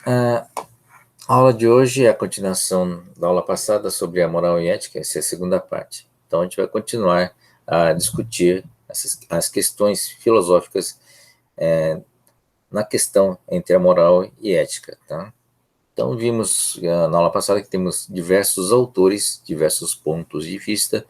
A aula de hoje é a continuação da aula passada sobre a moral e ética, essa é a segunda parte. Então, a gente vai continuar a discutir as questões filosóficas na questão entre a moral e ética, tá? Então, vimos na aula passada que temos diversos autores, diversos pontos de vista,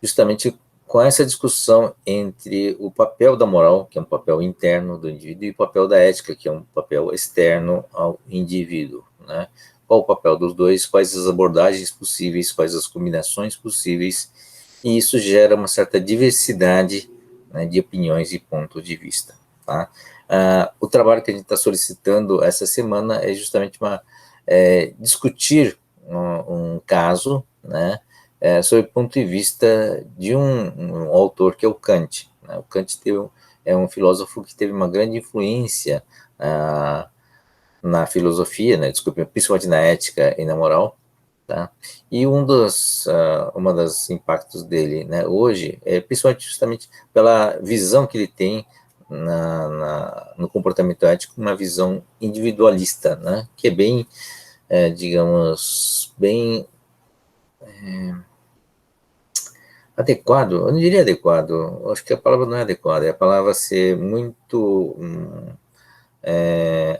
justamente com essa discussão entre o papel da moral, que é um papel interno do indivíduo, e o papel da ética, que é um papel externo ao indivíduo, né? Qual o papel dos dois, quais as abordagens possíveis, quais as combinações possíveis, e isso gera uma certa diversidade, né, de opiniões e pontos de vista, tá? O trabalho que a gente está solicitando essa semana é justamente discutir um caso, né, sob o ponto de vista de um autor que é o Kant, né? O Kant é um filósofo que teve uma grande influência na filosofia, né, desculpe, principalmente na ética e na moral, tá? E uma das impactos dele, né, hoje é principalmente justamente pela visão que ele tem no comportamento ético, uma visão individualista, né, que é bem, digamos, bem adequado. Eu não diria adequado, eu acho que a palavra não é adequada, é a palavra ser muito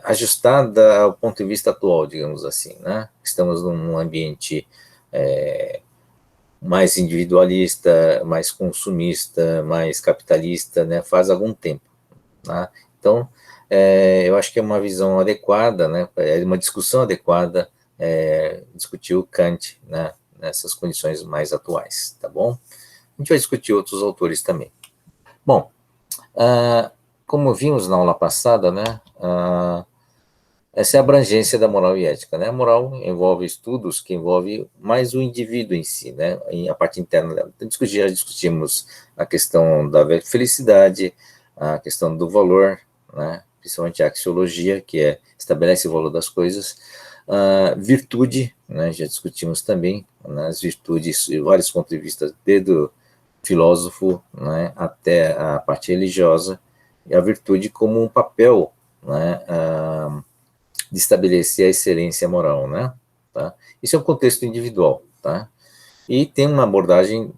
ajustada ao ponto de vista atual, digamos assim, né? Estamos num ambiente mais individualista, mais consumista, mais capitalista, né, faz algum tempo, né? Então, eu acho que é uma visão adequada, né, é uma discussão adequada, discutir o Kant, né, nessas condições mais atuais, tá bom? A gente vai discutir outros autores também. Bom, como vimos na aula passada, né, essa é a abrangência da moral e ética, né? A moral envolve estudos que envolvem mais o indivíduo em si, né? A parte interna dela. Então, já discutimos a questão da felicidade, a questão do valor, né? Principalmente a axiologia, que estabelece o valor das coisas, a virtude, né? Já discutimos também, né, as virtudes de vários pontos de vista, desde o filósofo, né, até a parte religiosa, e a virtude como um papel, né, de estabelecer a excelência moral, né? Tá? Isso é um contexto individual, tá? E tem uma abordagem,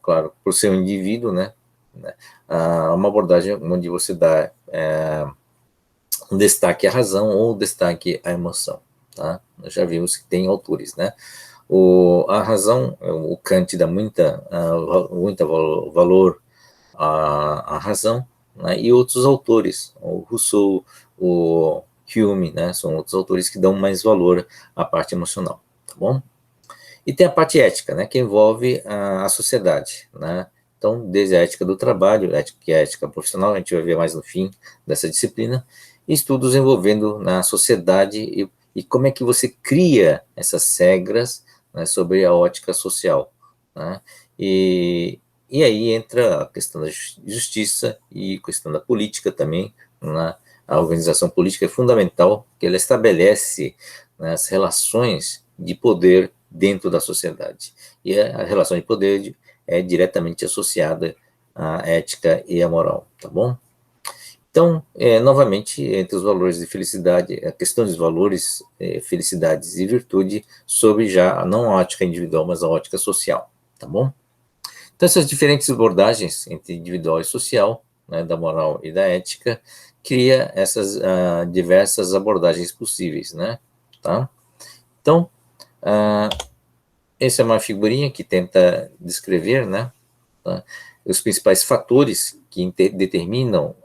claro, por ser um indivíduo, né? Uma abordagem onde você dá um destaque à razão ou destaque à emoção, tá? Nós já vimos que tem autores, né? A razão, o Kant dá muita valor à razão, né? E outros autores, o Rousseau, o Hume, né? São outros autores que dão mais valor à parte emocional, tá bom? E tem a parte ética, né? Que envolve a sociedade, né? Então, desde a ética do trabalho, que é a ética profissional, a gente vai ver mais no fim dessa disciplina, e estudos envolvendo na sociedade e como é que você cria essas regras, né, sobre a ótica social, né? E aí entra a questão da justiça e a questão da política também, né? A organização política é fundamental, porque ela estabelece, né, as relações de poder dentro da sociedade. E a relação de poder é diretamente associada à ética e à moral, tá bom? Então, novamente, entre os valores de felicidade, a questão dos valores, felicidades e virtude, sobre já não a ótica individual, mas a ótica social, tá bom? Então, essas diferentes abordagens entre individual e social, né, da moral e da ética, cria essas diversas abordagens possíveis, né? Tá? Então, essa é uma figurinha que tenta descrever, né, tá, os principais fatores que determinam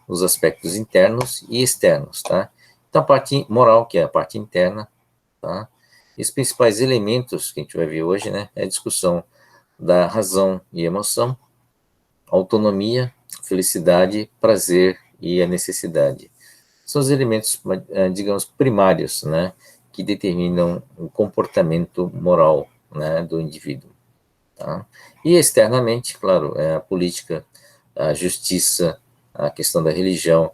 os aspectos internos e externos, tá? Então, a parte moral, que é a parte interna, tá? E os principais elementos que a gente vai ver hoje, né, é a discussão da razão e emoção, autonomia, felicidade, prazer e a necessidade. São os elementos, digamos, primários, né, que determinam o comportamento moral, né, do indivíduo. Tá? E externamente, claro, a política, a justiça, a questão da religião,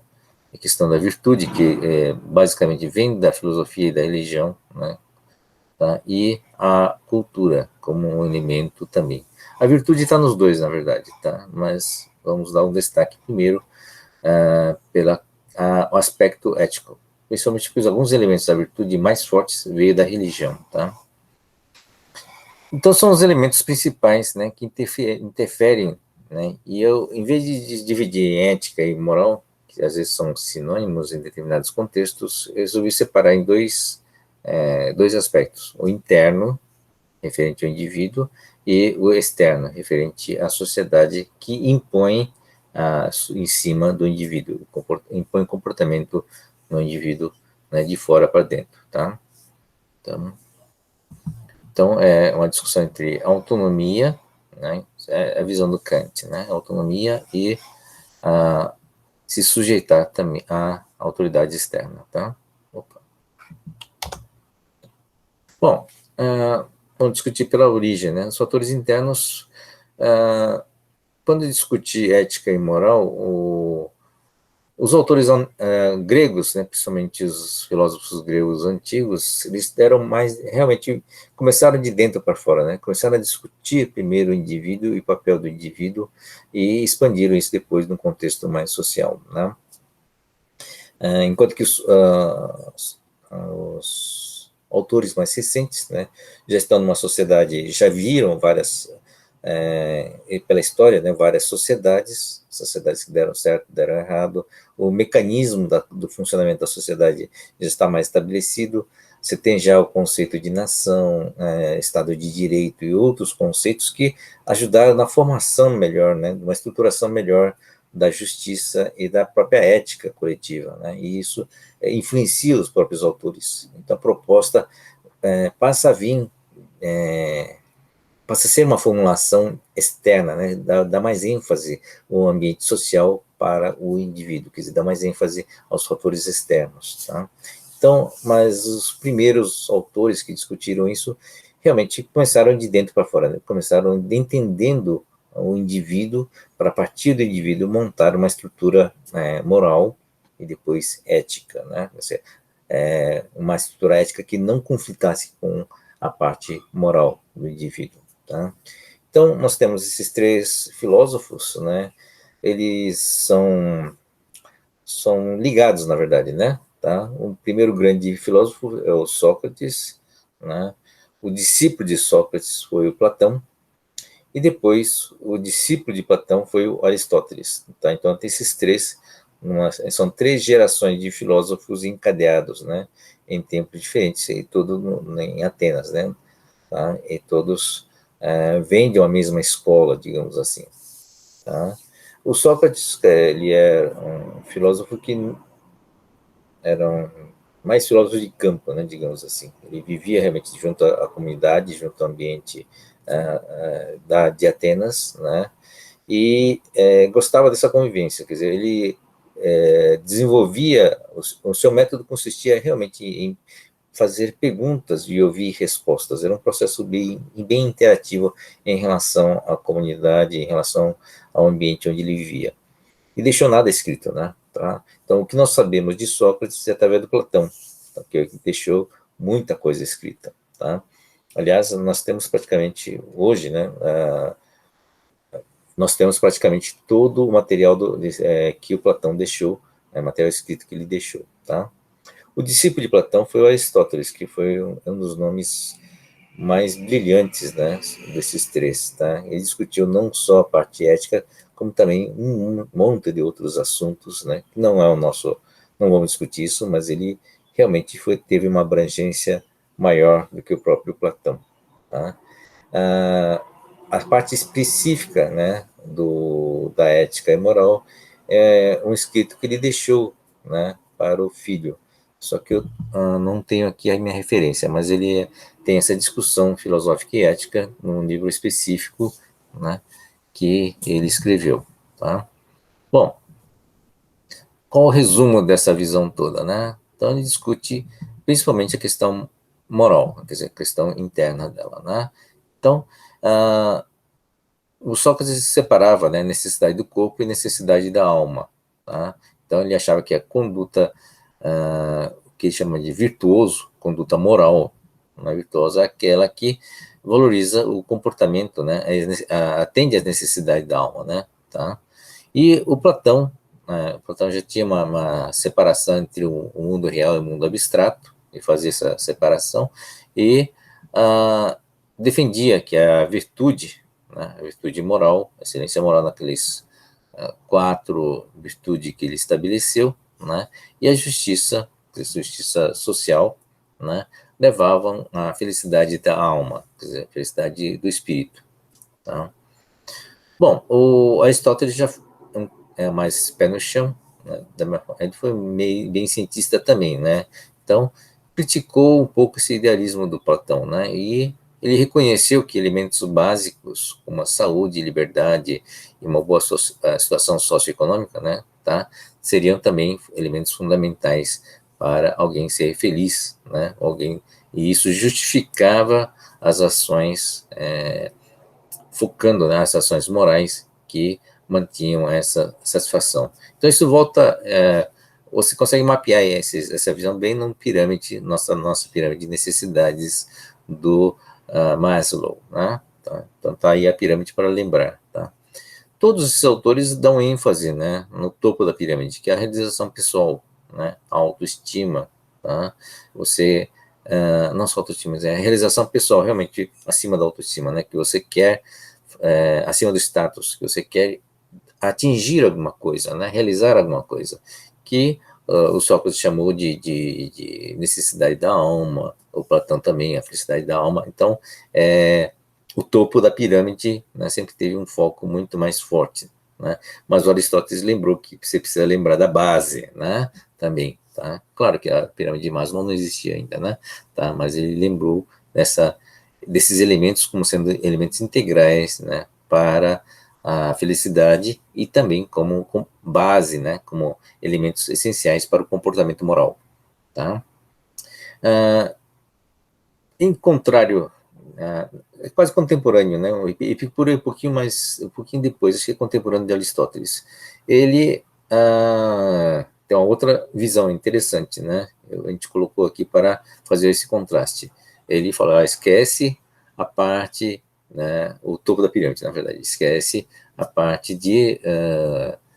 a questão da virtude, que basicamente vem da filosofia e da religião, né? Tá? E a cultura como um elemento também. A virtude está nos dois, na verdade, tá? Mas vamos dar um destaque primeiro pela o aspecto ético, principalmente porque alguns elementos da virtude mais fortes veio da religião, tá? Então, são os elementos principais, né, que interferem, né, e eu, em vez de dividir em ética e moral, que às vezes são sinônimos em determinados contextos, eu resolvi separar em dois aspectos: o interno, referente ao indivíduo, e o externo, referente à sociedade, que impõe em cima do indivíduo, impõe comportamento no indivíduo, né, de fora para dentro, tá? Então, é uma discussão entre autonomia, né, é a visão do Kant, né, autonomia e se sujeitar também à autoridade externa, tá? Opa. Bom, vamos discutir pela origem, né? Os fatores internos, quando discutir ética e moral, os autores gregos, né, principalmente os filósofos gregos antigos, eles deram mais, realmente, começaram de dentro para fora, né, começaram a discutir primeiro o indivíduo e o papel do indivíduo e expandiram isso depois num contexto mais social, né. Enquanto que os autores mais recentes, né, já estão numa sociedade, já viram várias, pela história, né, várias sociedades que deram certo, deram errado, o mecanismo do funcionamento da sociedade já está mais estabelecido, você tem já o conceito de nação, Estado de Direito e outros conceitos que ajudaram na formação melhor, né, uma estruturação melhor da justiça e da própria ética coletiva, né, e isso influencia os próprios autores. Então, a proposta passa a vir, passa a ser uma formulação externa, né, dá mais ênfase ao ambiente social para o indivíduo, quer dizer, dá mais ênfase aos fatores externos, tá? Então, mas os primeiros autores que discutiram isso realmente começaram de dentro para fora, né? Começaram entendendo o indivíduo, para a partir do indivíduo montar uma estrutura moral e depois ética, né? Uma estrutura ética que não conflitasse com a parte moral do indivíduo, tá? Então, nós temos esses três filósofos, né? Eles são ligados, na verdade, né? Tá? O primeiro grande filósofo é o Sócrates, né? O discípulo de Sócrates foi o Platão, e depois o discípulo de Platão foi o Aristóteles, tá? Então, tem esses três, são três gerações de filósofos encadeados, né? Em tempos diferentes, e tudo em Atenas, né? Tá? E todos vêm de uma mesma escola, digamos assim, tá? O Sócrates, ele é um filósofo que era mais filósofo de campo, né, digamos assim. Ele vivia realmente junto à comunidade, junto ao ambiente de Atenas, né, e gostava dessa convivência, quer dizer, ele desenvolvia, o seu método consistia realmente em fazer perguntas e ouvir respostas. Era um processo bem interativo em relação à comunidade, em relação ao ambiente onde ele vivia. E deixou nada escrito, né? Tá? Então, o que nós sabemos de Sócrates é através do Platão, tá? Que deixou muita coisa escrita, tá? Aliás, nós temos praticamente, hoje, né, nós temos praticamente todo o material que o Platão deixou, material escrito que ele deixou, tá? O discípulo de Platão foi o Aristóteles, que foi um dos nomes mais brilhantes, né, desses três, tá? Ele discutiu não só a parte ética, como também um monte de outros assuntos, né? Não é o nosso, não vamos discutir isso, mas ele realmente teve uma abrangência maior do que o próprio Platão, tá? A parte específica, né, da ética e moral é um escrito que ele deixou, né, para o filho. Só que eu não tenho aqui a minha referência, mas ele tem essa discussão filosófica e ética num livro específico, né, que ele escreveu, tá? Bom, qual o resumo dessa visão toda, né? Então ele discute principalmente a questão moral, quer dizer, a questão interna dela, né? Então, o Sócrates separava, né, necessidade do corpo e necessidade da alma, tá? Então ele achava que a conduta, o que ele chama de virtuoso, conduta moral, não é virtuosa, é aquela que valoriza o comportamento, né, atende às necessidades da alma, né, tá? E o Platão, Platão já tinha uma separação entre o mundo real e o mundo abstrato, e fazia essa separação, e defendia que a virtude, né, a virtude moral, a excelência moral naqueles quatro virtudes que ele estabeleceu, né, e a justiça social, né, levavam à felicidade da alma, quer dizer, a felicidade do espírito. Tá? Bom, o Aristóteles já é mais pé no chão, né, ele foi bem cientista também, né? Então, criticou um pouco esse idealismo do Platão, né? E ele reconheceu que elementos básicos, como a saúde, liberdade e uma boa situação socioeconômica, né, tá, seriam também elementos fundamentais para alguém ser feliz, né? E isso justificava as ações focando nas ações morais que mantinham essa satisfação. Então, isso volta, você consegue mapear essa visão bem numa pirâmide, nossa pirâmide de necessidades do Maslow, né? Tá? Então, tá aí a pirâmide para lembrar, tá? Todos esses autores dão ênfase, né, no topo da pirâmide, que é a realização pessoal, né, a autoestima, tá? Você, não só autoestima, mas é a realização pessoal, realmente acima da autoestima, né, que você quer, acima do status, que você quer atingir alguma coisa, né, realizar alguma coisa, que o Sócrates chamou de necessidade da alma, o Platão também, a felicidade da alma. Então, o topo da pirâmide, né, sempre teve um foco muito mais forte, né? Mas o Aristóteles lembrou que você precisa lembrar da base, né, também, tá? Claro que a pirâmide de Maslow não existia ainda, né, tá? Mas ele lembrou desses elementos como sendo elementos integrais, né, para a felicidade e também como base, né, como elementos essenciais para o comportamento moral, tá? Em contrário, é quase contemporâneo, né? O Epicuro é um pouquinho depois, acho que é contemporâneo de Aristóteles. Ele tem uma outra visão interessante, né? A gente colocou aqui para fazer esse contraste. Ele fala, esquece a parte, né, o topo da pirâmide, na verdade, esquece a parte de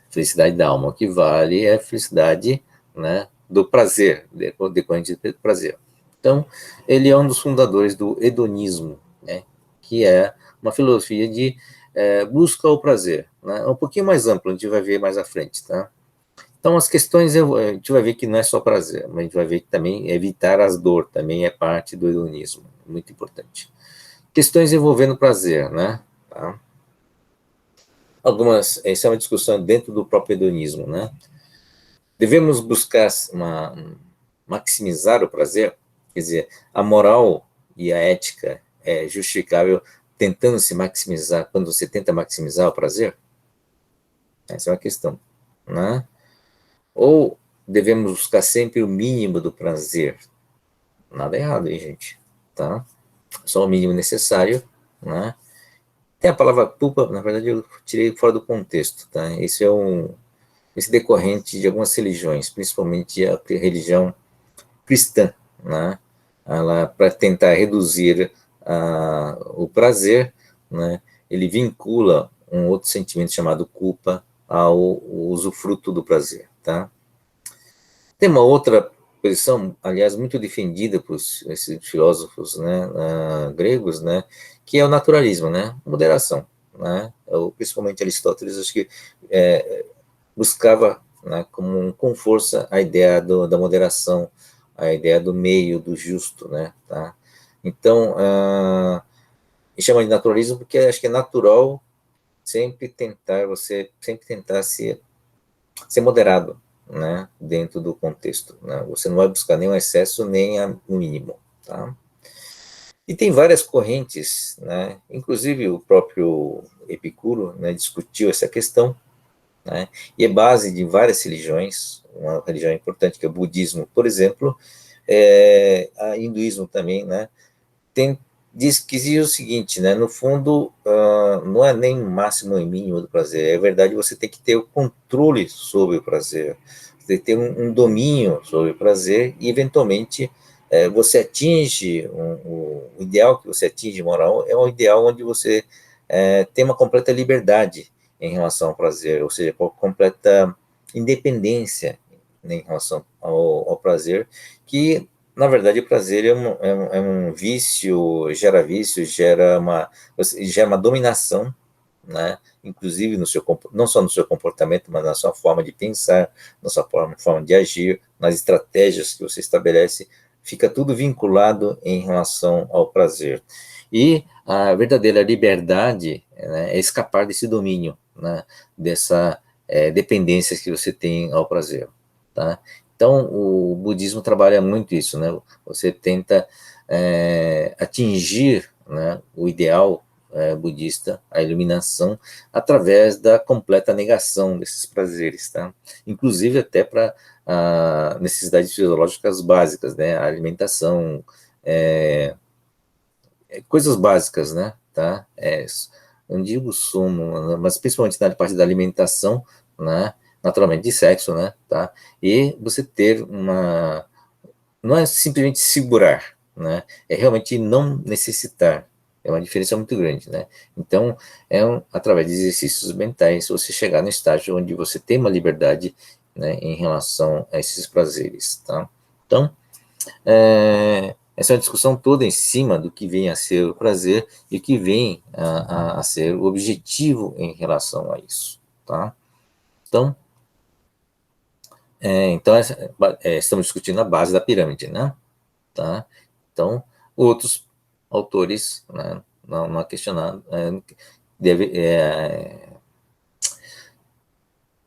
felicidade da alma. O que vale é a felicidade, né, do prazer, decorrente do prazer. Então, ele é um dos fundadores do hedonismo, né, que é uma filosofia de busca ao prazer, né, um pouquinho mais amplo, a gente vai ver mais à frente, tá? Então, as questões, a gente vai ver que não é só prazer, mas a gente vai ver que também evitar as dor também é parte do hedonismo, muito importante. Questões envolvendo prazer, né, tá? Essa é uma discussão dentro do próprio hedonismo, né? Devemos buscar maximizar o prazer, quer dizer, a moral e a ética é justificável tentando se maximizar, quando você tenta maximizar o prazer? Essa é uma questão, né? Ou devemos buscar sempre o mínimo do prazer? Nada errado aí, gente, tá? Só o mínimo necessário, né? Tem a palavra culpa, na verdade eu tirei fora do contexto, tá? Esse decorrente de algumas religiões, principalmente a religião cristã, né? Ela, para tentar reduzir o prazer, né? Ele vincula um outro sentimento chamado culpa ao usufruto do prazer, tá? Tem uma outra posição, aliás, muito defendida por esses filósofos, né, gregos, né, que é o naturalismo, né, moderação, né, principalmente Aristóteles, acho que buscava, né, com força a ideia da moderação, a ideia do meio, do justo, né, tá? Então, e chama de naturalismo porque acho que é natural sempre tentar ser moderado, né, dentro do contexto, né? Você não vai buscar nem o excesso nem o mínimo, tá? E tem várias correntes, né? Inclusive o próprio Epicuro, né, discutiu essa questão, né? E é base de várias religiões. Uma religião importante que é o budismo, por exemplo, a hinduísmo também, né? Diz que diz o seguinte, né? No fundo, não é nem máximo e mínimo do prazer. É verdade, você tem que ter o controle sobre o prazer, você tem que ter um domínio sobre o prazer e, eventualmente, você atinge o ideal que você atinge moral é um ideal onde você tem uma completa liberdade em relação ao prazer, ou seja, completa independência, né, em relação ao prazer, que, na verdade, o prazer é um vício, gera uma dominação, né, inclusive não só no seu comportamento, mas na sua forma de pensar, na sua forma de agir, nas estratégias que você estabelece, fica tudo vinculado em relação ao prazer. E a verdadeira liberdade, né, é escapar desse domínio, né, dessa dependência que você tem ao prazer, tá? Então, o budismo trabalha muito isso, né? Você tenta atingir, né, o ideal budista, a iluminação, através da completa negação desses prazeres, tá? Inclusive até para necessidades fisiológicas básicas, né? A alimentação, coisas básicas, né? Tá? Não digo sumo, mas principalmente na parte da alimentação, né? Naturalmente de sexo, né? Tá? E você ter não é simplesmente segurar, né? É realmente não necessitar. É uma diferença muito grande, né? Então, através de exercícios mentais, você chegar no estágio onde você tem uma liberdade, né, em relação a esses prazeres, tá? Então, essa é uma discussão toda em cima do que vem a ser o prazer e o que vem a ser o objetivo em relação a isso, tá? Então, estamos discutindo a base da pirâmide, né? Tá? Então, outros autores, né, não há questionado, deve,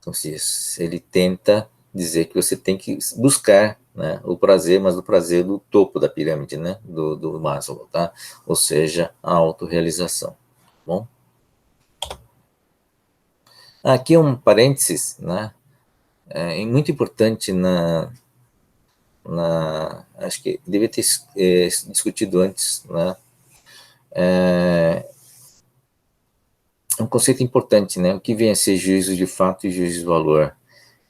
como se diz, ele tenta dizer que você tem que buscar, né, o prazer, mas o prazer do topo da pirâmide, né, do Maslow, tá? Ou seja, a autorrealização, tá bom? Aqui um parênteses, né, muito importante acho que devia ter discutido antes, né, um conceito importante, né, o que vem a ser juízo de fato e juízo de valor.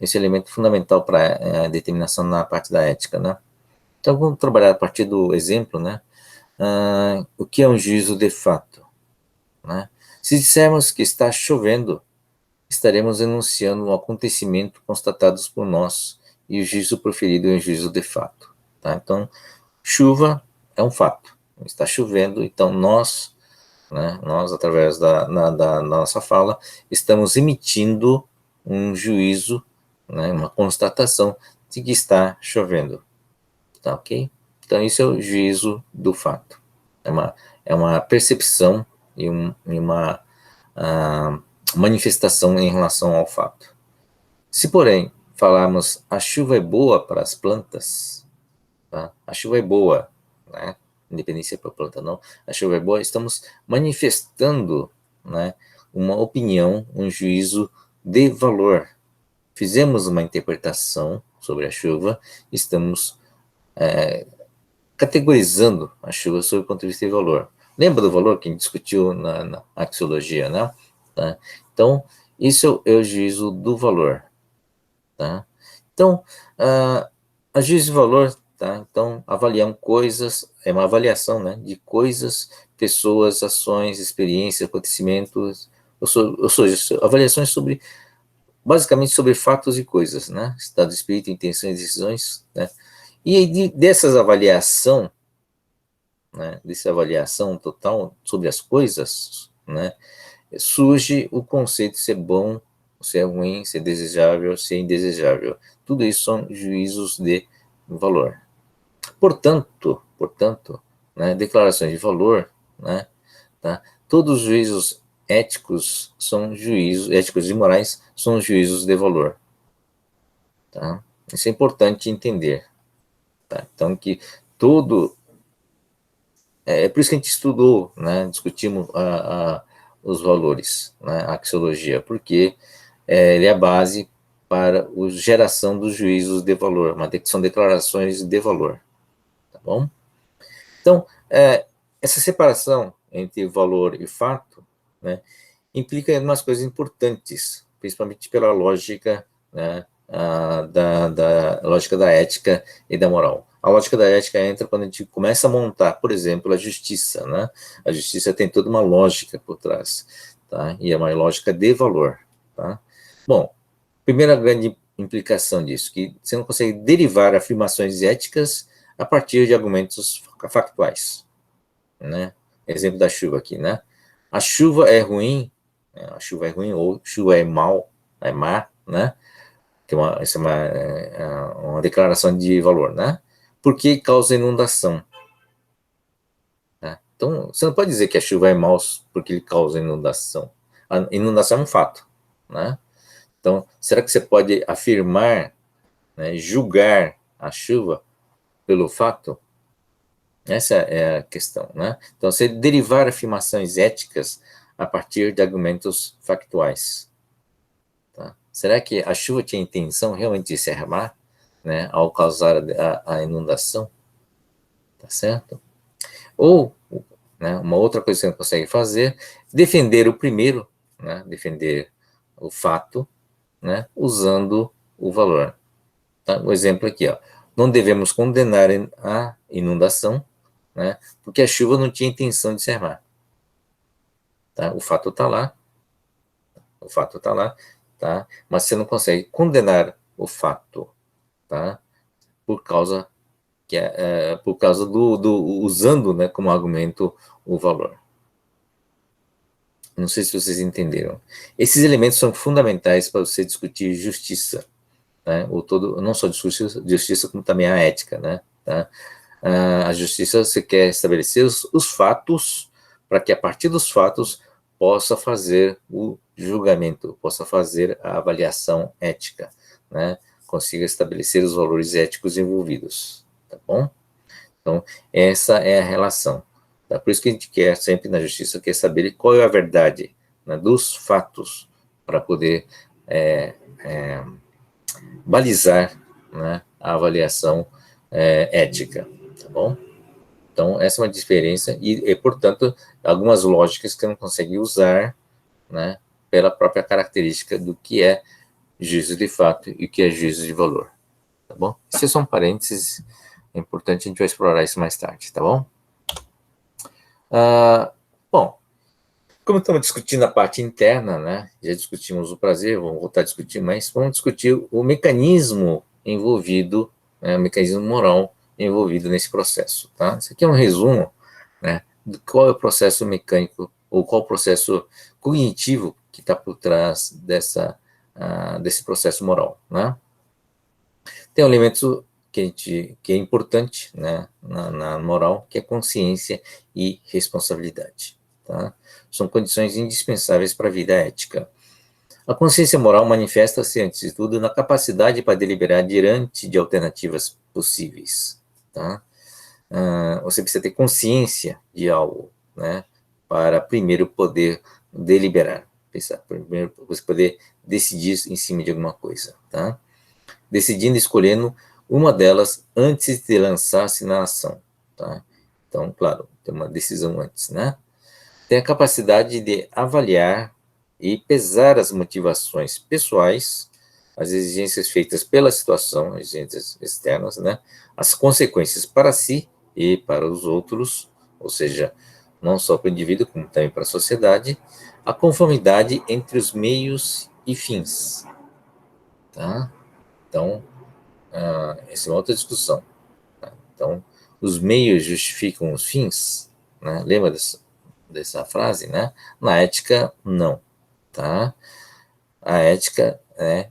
Esse é elemento fundamental para a determinação na parte da ética, né? Então, vamos trabalhar a partir do exemplo, né? O que é um juízo de fato, né? Se dissermos que está chovendo, estaremos enunciando um acontecimento constatado por nós e o juízo proferido é um juízo de fato, tá? Então, chuva é um fato. Está chovendo, então nós, né, nós através da nossa fala, estamos emitindo um juízo, né, uma constatação de que está chovendo, tá ok? Então, isso é o juízo do fato. É uma percepção e uma manifestação em relação ao fato. Se, porém, falarmos a chuva é boa para as plantas, tá? A chuva é boa, né? Independência para a planta não, a chuva é boa, estamos manifestando, né, uma opinião, um juízo de valor. Fizemos uma interpretação sobre a chuva, estamos categorizando a chuva sob o ponto de vista de valor. Lembra do valor que a gente discutiu na axiologia, né? Tá? Então, isso é o juízo do valor. Tá? Então, a juízo de valor, tá? Então, avaliamos coisas, é uma avaliação, né, de coisas, pessoas, ações, experiências, acontecimentos, ou seja, avaliações sobre, basicamente sobre fatos e coisas, né? Estado de espírito, intenções e decisões, né? E aí, dessas avaliação, né, dessa avaliação total sobre as coisas, né, surge o conceito de ser bom, se é ruim, se é desejável, se é indesejável. Tudo isso são juízos de valor. Portanto, né, declarações de valor, né, tá? Todos os juízos éticos são juízos, éticos e morais são juízos de valor. Tá? Isso é importante entender. Tá? Então, que todo por isso que a gente estudou, né, discutimos os valores, né, a axiologia, porque ele é a base para a geração dos juízos de valor, são declarações de valor, tá bom? Então, essa separação entre valor e fato, né, implica umas coisas importantes, principalmente pela lógica, né, da lógica da ética e da moral. A lógica da ética entra quando a gente começa a montar, por exemplo, a justiça, né? A justiça tem toda uma lógica por trás, tá? E é uma lógica de valor, tá? Bom, primeira grande implicação disso? Que você não consegue derivar afirmações éticas a partir de argumentos factuais, né? Exemplo da chuva aqui, né? A chuva é ruim, a chuva é ruim, ou chuva é mal, é má, né? Essa é uma declaração de valor, né? Porque causa inundação. Né? Então, você não pode dizer que a chuva é mal porque ele causa inundação. A inundação é um fato, né? Então, será que você pode afirmar, né, julgar a chuva pelo fato? Essa é a questão, né? Então, você derivar afirmações éticas a partir de argumentos factuais. Tá? Será que a chuva tinha intenção realmente de se armar, né, ao causar a inundação? Tá certo? Ou, né, uma outra coisa que você consegue fazer, defender o primeiro, né, defender o fato, né, usando o valor. Tá? O exemplo aqui, ó, não devemos condenar a inundação, né, porque a chuva não tinha intenção de se armar. Tá? O fato está lá, o fato está lá, tá? Mas você não consegue condenar o fato, tá? Por causa por causa usando, né, como argumento o valor. Não sei se vocês entenderam. Esses elementos são fundamentais para você discutir justiça, né? Ou não só justiça, como também a ética, né? Tá? A justiça, você quer estabelecer os fatos para que a partir dos fatos possa fazer o julgamento, possa fazer a avaliação ética, né? Consiga estabelecer os valores éticos envolvidos, tá bom? Então, essa é a relação. Tá? Por isso que a gente quer sempre na justiça, quer saber qual é a verdade, né, dos fatos, para poder balizar, né, a avaliação ética, tá bom? Então, essa é uma diferença e, portanto, algumas lógicas que você não consegue usar, né, pela própria característica do que é juízo de fato e o que é juízo de valor, tá bom? Esses são parênteses, é importante, a gente vai explorar isso mais tarde, tá bom? Bom, como estamos discutindo a parte interna, né, já discutimos o prazer, vamos voltar a discutir, mas vamos discutir o mecanismo envolvido, né, o mecanismo moral envolvido nesse processo, tá? Isso aqui é um resumo, né, de qual é o processo mecânico, ou qual o processo cognitivo que está por trás desse processo moral, né? Tem um elemento que é importante, né, na moral, que é consciência e responsabilidade. Tá? São condições indispensáveis para a vida ética. A consciência moral manifesta-se, antes de tudo, na capacidade para deliberar diante de alternativas possíveis. Tá? Você precisa ter consciência de algo, né, para primeiro poder deliberar, pensar, primeiro você poder decidir em cima de alguma coisa. Tá? Decidindo, escolhendo uma delas antes de lançar-se na ação. Tá? Então, claro, tem uma decisão antes, né? Tem a capacidade de avaliar e pesar as motivações pessoais, as exigências feitas pela situação, exigências externas, né? As consequências para si e para os outros, ou seja, não só para o indivíduo, como também para a sociedade, a conformidade entre os meios e fins. Tá? Então, essa é uma outra discussão. Tá? Então, os meios justificam os fins, né? Lembra dessa frase, né? Na ética, não, tá? A ética,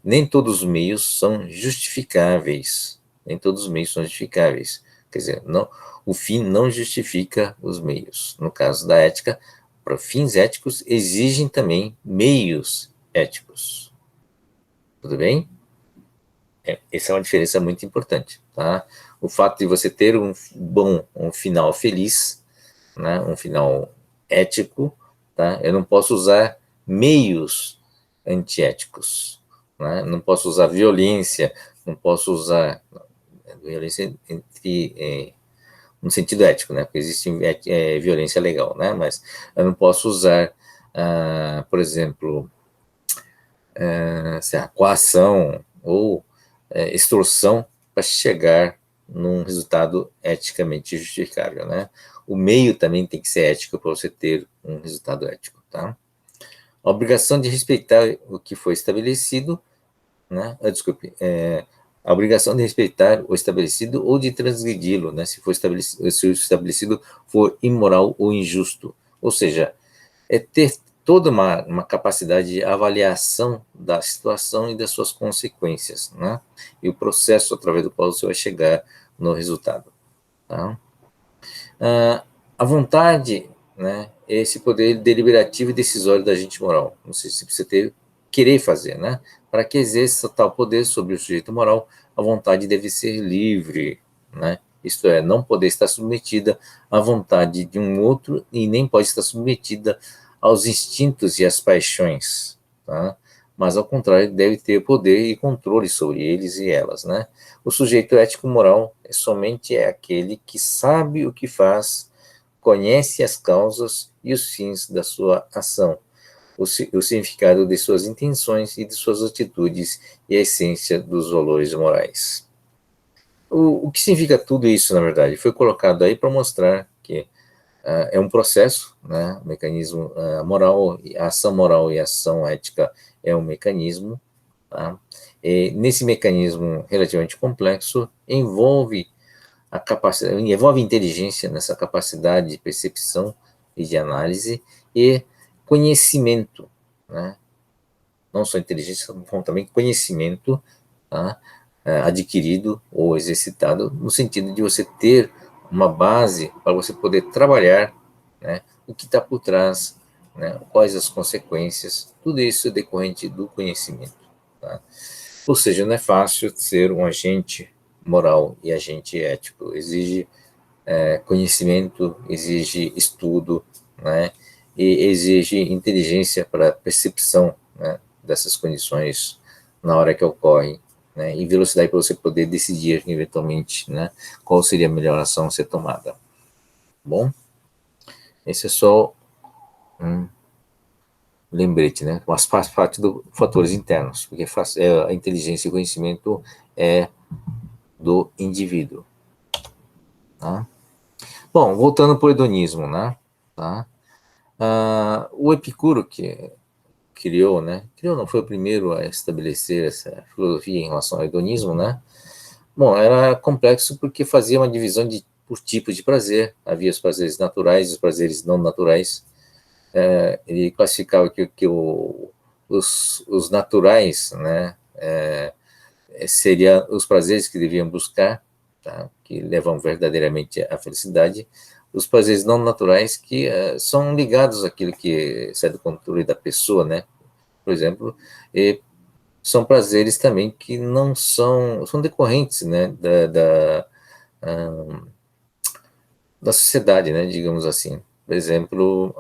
nem todos os meios são justificáveis, nem todos os meios são justificáveis. Quer dizer, não, o fim não justifica os meios. No caso da ética, para fins éticos exigem também meios éticos. Tudo bem? Essa é uma diferença muito importante, tá? O fato de você ter um final feliz, né, um final ético, tá? Eu não posso usar meios antiéticos, né? Não posso usar violência, não posso usar violência no sentido ético, né? Porque existe violência legal, né? Mas eu não posso usar, por exemplo, coação ou extorsão para chegar num resultado eticamente justificável, né? O meio também tem que ser ético para você ter um resultado ético, tá? A obrigação de respeitar o que foi estabelecido, né? Desculpe, a obrigação de respeitar o estabelecido ou de transgredi-lo, né? Se o estabelecido for imoral ou injusto. Ou seja, é ter toda uma capacidade de avaliação da situação e das suas consequências, né? E o processo através do qual você vai chegar no resultado, tá? A vontade, né, é esse poder deliberativo e decisório da agente moral. Não sei se você querer fazer, né? Para que exerça tal poder sobre o sujeito moral, a vontade deve ser livre, né? Isto é, não poder estar submetida à vontade de um outro e nem pode estar submetida aos instintos e às paixões, tá? Mas, ao contrário, deve ter poder e controle sobre eles e elas, né? O sujeito ético-moral somente é aquele que sabe o que faz, conhece as causas e os fins da sua ação, o significado de suas intenções e de suas atitudes e a essência dos valores morais. O que significa tudo isso, na verdade? Foi colocado aí para mostrar que é um processo, né? O mecanismo moral, a ação moral e a ação ética é um mecanismo, tá? E nesse mecanismo relativamente complexo, envolve inteligência nessa capacidade de percepção e de análise e conhecimento, né? Não só inteligência, como também conhecimento, tá? Adquirido ou exercitado, no sentido de você ter uma base para você poder trabalhar, né? O que está por trás, né? Quais as consequências, tudo isso é decorrente do conhecimento, tá? Ou seja, não é fácil ser um agente moral e agente ético, exige conhecimento, exige estudo, né? E exige inteligência para percepção, né, dessas condições na hora que ocorrem, né? E velocidade para você poder decidir eventualmente, né, qual seria a melhor ação a ser tomada. Bom, esse é só um lembrete, né? Mas faz parte dos fatores internos, porque a inteligência e o conhecimento é do indivíduo, tá? Bom, voltando para o hedonismo, né? Tá? O Epicuro, que criou, né? Criou, não foi o primeiro a estabelecer essa filosofia em relação ao hedonismo, né? Bom, era complexo porque fazia uma divisão por tipos de prazer. Havia os prazeres naturais e os prazeres não naturais. Ele classificava que os naturais, né? Seriam os prazeres que deviam buscar, tá? Que levam verdadeiramente à felicidade. Os prazeres não naturais que são ligados àquilo que sai do controle da pessoa, né? Por exemplo, são prazeres também que não são decorrentes, né, da sociedade, né, digamos assim. Por exemplo,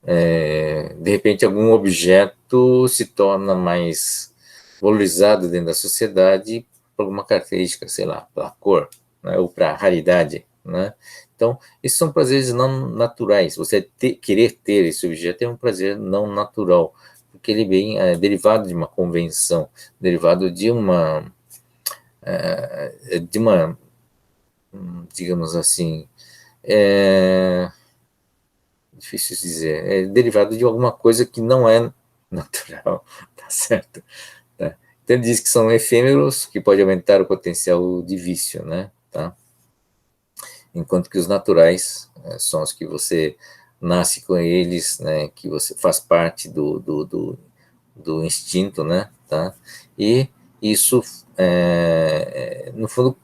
de repente algum objeto se torna mais valorizado dentro da sociedade por alguma característica, sei lá, pela cor, né, ou para raridade, né? Então, esses são prazeres não naturais. Você querer ter esse objeto é um prazer não natural, porque ele vem derivado de uma convenção, derivado de uma, digamos assim, difícil dizer, é derivado de alguma coisa que não é natural, tá certo? Tá? Então ele diz que são efêmeros, que pode aumentar o potencial de vício, né? Tá? Enquanto que os naturais são os que você nasce com eles, né? Que você faz parte do instinto, né? Tá? E isso, no fundo,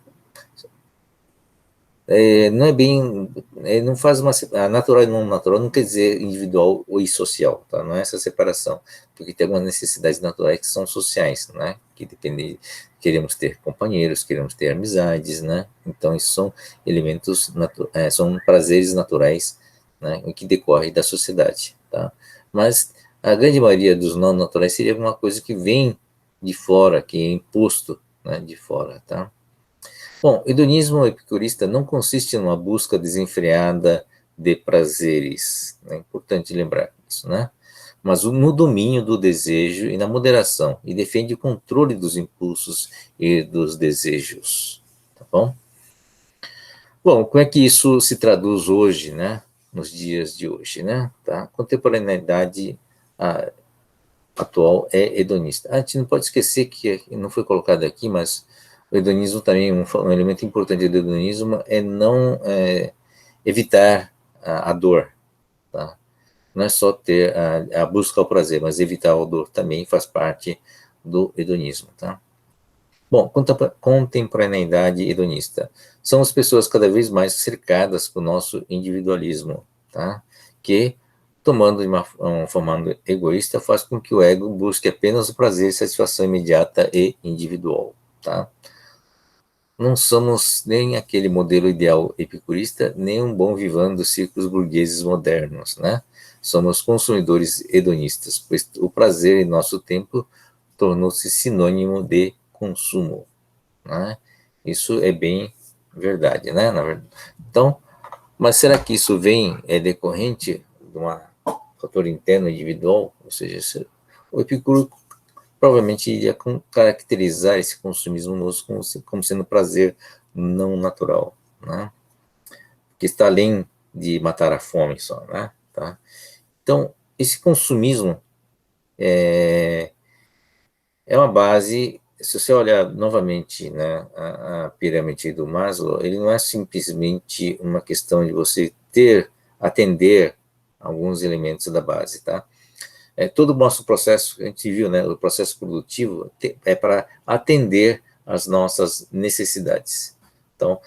não é bem, não faz a natural e não natural não quer dizer individual ou social, tá? Não é essa separação, porque tem algumas necessidades naturais que são sociais, né? Que dependem, queremos ter companheiros, queremos ter amizades, né? Então isso são elementos, são prazeres naturais, né? O que decorre da sociedade, tá? Mas a grande maioria dos não naturais seria alguma coisa que vem de fora, que é imposto, né? De fora, tá? Bom, o hedonismo epicurista não consiste numa busca desenfreada de prazeres, é importante lembrar isso, né? Mas no domínio do desejo e na moderação, e defende o controle dos impulsos e dos desejos, tá bom? Bom, como é que isso se traduz hoje, né? Nos dias de hoje, né? Tá? Contemporaneidade atual é hedonista. A gente não pode esquecer que, não foi colocado aqui, mas o hedonismo também, um elemento importante do hedonismo é não evitar a dor, tá? Não é só ter a busca ao prazer, mas evitar a dor também faz parte do hedonismo, tá? Bom, contemporaneidade hedonista. São as pessoas cada vez mais cercadas por nosso individualismo, tá? Que, tomando de uma forma egoísta, faz com que o ego busque apenas o prazer e satisfação imediata e individual, tá? Não somos nem aquele modelo ideal epicurista, nem um bom vivant dos círculos burgueses modernos, né? Somos consumidores hedonistas, pois o prazer em nosso tempo tornou-se sinônimo de consumo, né? Isso é bem verdade, né? Então, mas será que isso é decorrente de um fator interno individual? Ou seja, o Epicuro provavelmente iria caracterizar esse consumismo nosso como sendo prazer não natural, né? Que está além de matar a fome só, né? Tá? Então, esse consumismo é uma base. Se você olhar novamente, né, a pirâmide do Maslow, ele não é simplesmente uma questão de você atender alguns elementos da base, tá? Todo o nosso processo, a gente viu, né, o processo produtivo é para atender às nossas necessidades. Então,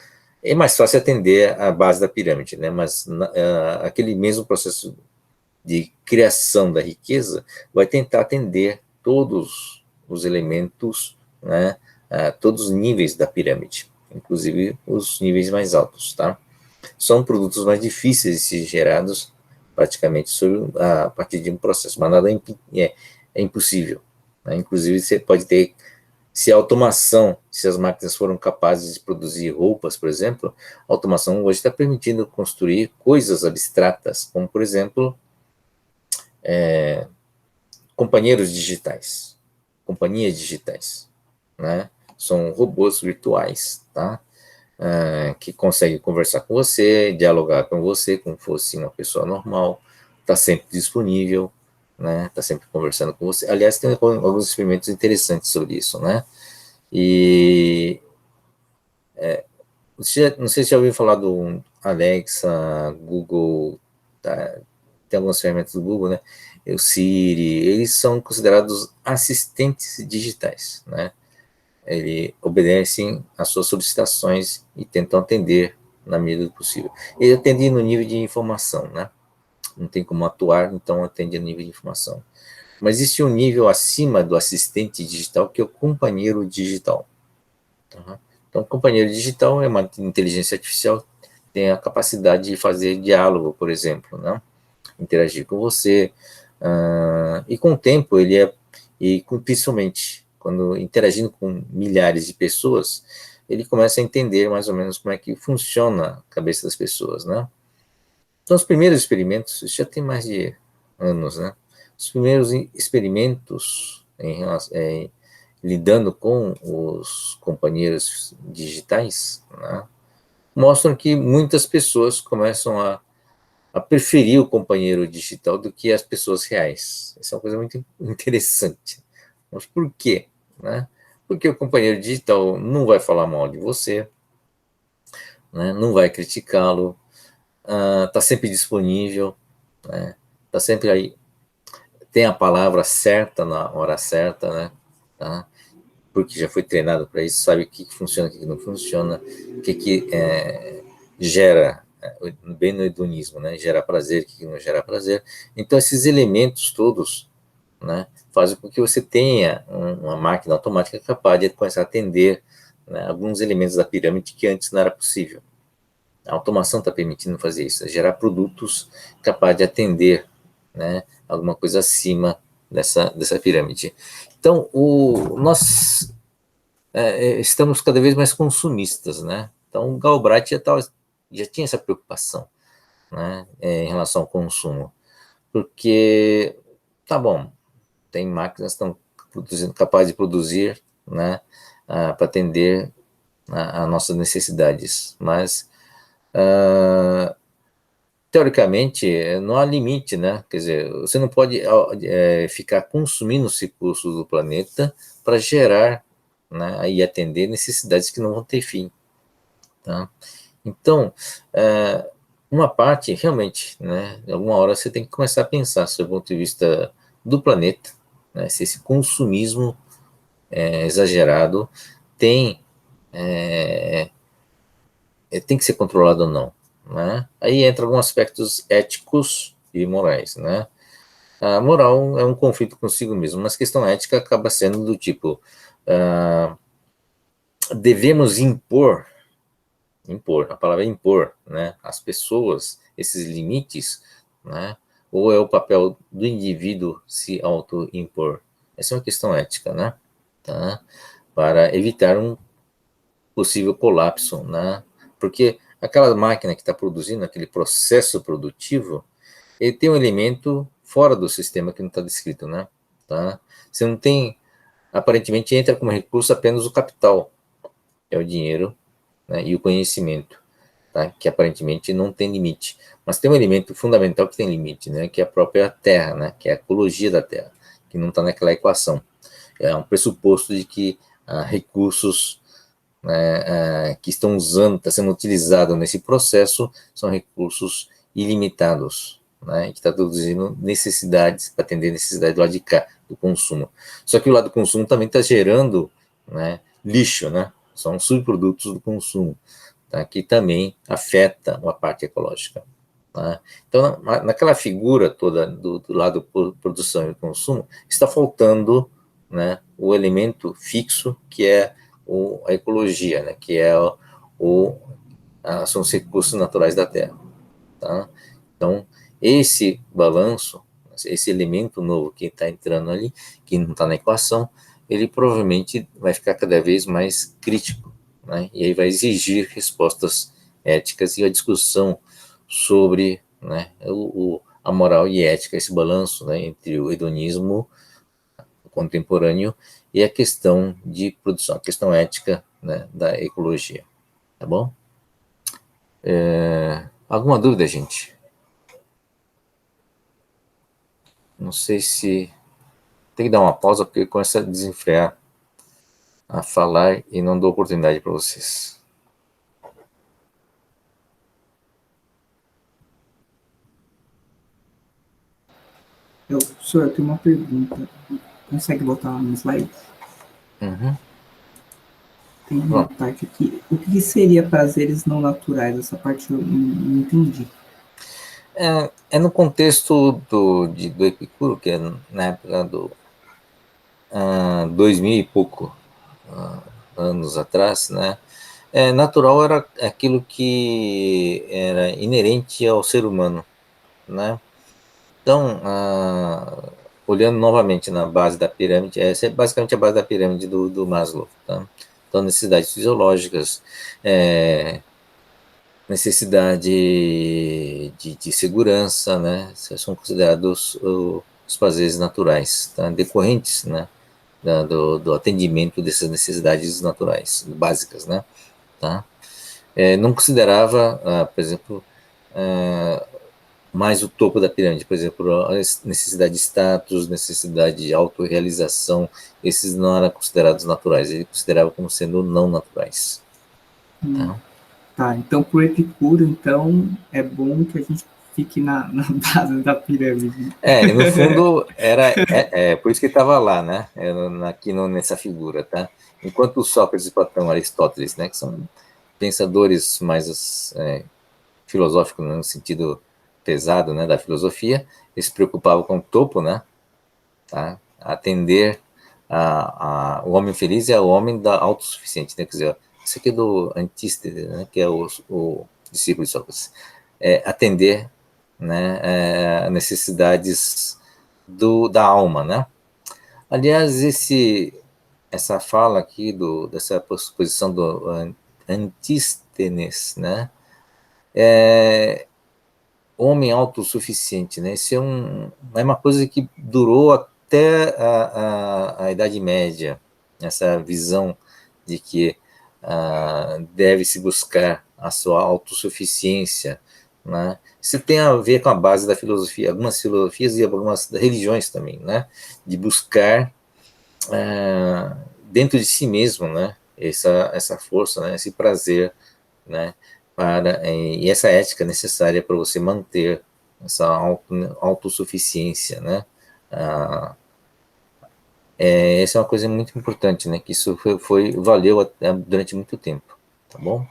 é mais fácil atender a base da pirâmide, né, mas aquele mesmo processo de criação da riqueza vai tentar atender todos os elementos, né, todos os níveis da pirâmide, inclusive os níveis mais altos, tá? São produtos mais difíceis de ser gerados praticamente a partir de um processo, mas nada é impossível, né? Inclusive você pode ter, se a automação, se as máquinas foram capazes de produzir roupas, por exemplo, a automação hoje está permitindo construir coisas abstratas, como por exemplo companheiros digitais, companhias digitais, né? São robôs virtuais, tá? Que conseguem conversar com você, dialogar com você como fosse uma pessoa normal, está sempre disponível, né? Está sempre conversando com você. Aliás, tem alguns experimentos interessantes sobre isso, né? E não sei se já ouviu falar do Alexa, Google, tá? Tem algumas ferramentas do Google, né? O Siri, eles são considerados assistentes digitais, né? Eles obedecem às suas solicitações e tentam atender na medida do possível. Ele atende no nível de informação, né? Não tem como atuar, então atende no nível de informação. Mas existe um nível acima do assistente digital, que é o companheiro digital. Tá? Então, o companheiro digital é uma inteligência artificial, tem a capacidade de fazer diálogo, por exemplo, né? Interagir com você, e com o tempo principalmente quando interagindo com milhares de pessoas, ele começa a entender mais ou menos como é que funciona a cabeça das pessoas, né? Então, os primeiros experimentos, isso já tem mais de anos, né? Os primeiros experimentos lidando com os companheiros digitais, né, mostram que muitas pessoas começam a preferir o companheiro digital do que as pessoas reais. Isso é uma coisa muito interessante. Mas por quê? Né? Porque o companheiro digital não vai falar mal de você, né? Não vai criticá-lo, está sempre disponível, né? Está sempre aí, tem a palavra certa na hora certa, né? Tá? Porque já foi treinado para isso, sabe o que funciona, o que não funciona, o que gera, bem no hedonismo, né? Gera prazer, o que não gera prazer. Então, esses elementos todos, né, fazem com que você tenha uma máquina automática capaz de começar a atender, né, alguns elementos da pirâmide que antes não era possível. A automação está permitindo fazer isso, gerar produtos capazes de atender, né, alguma coisa acima dessa pirâmide. Então, nós estamos cada vez mais consumistas, né? Então, o Galbraith já tinha essa preocupação, né, em relação ao consumo, porque, tá bom, tem máquinas que estão capazes de produzir, né, para atender a nossas necessidades, mas teoricamente, não há limite, né? Quer dizer, você não pode ficar consumindo os recursos do planeta para gerar, né, e atender necessidades que não vão ter fim, tá? Então, uma parte, realmente, né, alguma hora você tem que começar a pensar, do ponto de vista do planeta, né, se esse consumismo exagerado tem, tem que ser controlado ou não, né? Aí entra alguns aspectos éticos e morais, né? A moral é um conflito consigo mesmo, mas a questão ética acaba sendo do tipo, uh, devemos impor, a palavra é impor, né, às pessoas esses limites, né, ou é o papel do indivíduo se auto-impor? Essa é uma questão ética, né, tá? Para evitar um possível colapso, né, porque aquela máquina que está produzindo, aquele processo produtivo, ele tem um elemento fora do sistema que não está descrito, né, tá? Você não tem, aparentemente entra como recurso apenas o capital, é o dinheiro, né, e o conhecimento, tá? Que aparentemente não tem limite. Mas tem um elemento fundamental que tem limite, né? Que é a própria Terra, né? Que é a ecologia da Terra, que não está naquela equação. É um pressuposto de que recursos, né, que estão usando, está sendo utilizado nesse processo, são recursos ilimitados, né? Que está produzindo necessidades, para atender necessidade do lado de cá, do consumo. Só que o lado do consumo também está gerando, né, lixo, né? São subprodutos do consumo, tá? Que também afeta uma parte ecológica. Tá? Então, naquela figura toda do lado produção e consumo, está faltando, né, o elemento fixo, que é a ecologia, né, que é são os recursos naturais da Terra. Tá? Então, esse balanço, esse elemento novo que está entrando ali, que não está na equação, ele provavelmente vai ficar cada vez mais crítico, né? E aí vai exigir respostas éticas e a discussão sobre, né, a moral e ética, esse balanço, né, entre o hedonismo contemporâneo e a questão de produção, a questão ética, né, da ecologia. Tá bom? Alguma dúvida, gente? Não sei se tem que dar uma pausa porque começa a desenfrear, a falar e não dou oportunidade para vocês. Senhor, eu tenho uma pergunta. Consegue botar lá no slide? Uhum. Tem uma parte aqui. O que seria prazeres não naturais? Essa parte eu não entendi. É no contexto do Epicuro, que é na época do 2000 e pouco anos atrás, né? Natural era aquilo que era inerente ao ser humano, né? Então, olhando novamente na base da pirâmide, essa é basicamente a base da pirâmide do Maslow, tá? Então, necessidades fisiológicas, necessidade de segurança, né? São considerados os prazeres naturais, tá? Decorrentes, né, do atendimento dessas necessidades naturais, básicas, né? Tá? Não considerava, por exemplo, mais o topo da pirâmide, por exemplo, a necessidade de status, necessidade de autorrealização, esses não eram considerados naturais, ele considerava como sendo não naturais. Tá? Tá, então pro Epicuro, então, é bom que a gente fique na base da pirâmide. E no fundo, por isso que ele estava lá, né? Aqui nessa figura, tá? Enquanto Sócrates, Platão, Aristóteles, né? Que são pensadores mais filosóficos, né, no sentido pesado, né, da filosofia, eles se preocupavam com o topo, né? Tá? Atender o homem feliz é o homem da autossuficiente, né? Quer dizer, isso aqui é do Antístenes, né? Que é o discípulo de Sócrates. Atender, né, necessidades da alma, né? Aliás, essa fala aqui dessa posição do Antístenes, né? Homem autossuficiente, né? Isso é uma coisa que durou até a Idade Média, essa visão de que deve-se buscar a sua autossuficiência, né? Isso tem a ver com a base da filosofia, algumas filosofias e algumas religiões também, né? De buscar dentro de si mesmo, né? Essa força, né? Esse prazer, né? E essa ética necessária para você manter essa autossuficiência, né? Essa é uma coisa muito importante, né? Que isso valeu durante muito tempo, tá bom?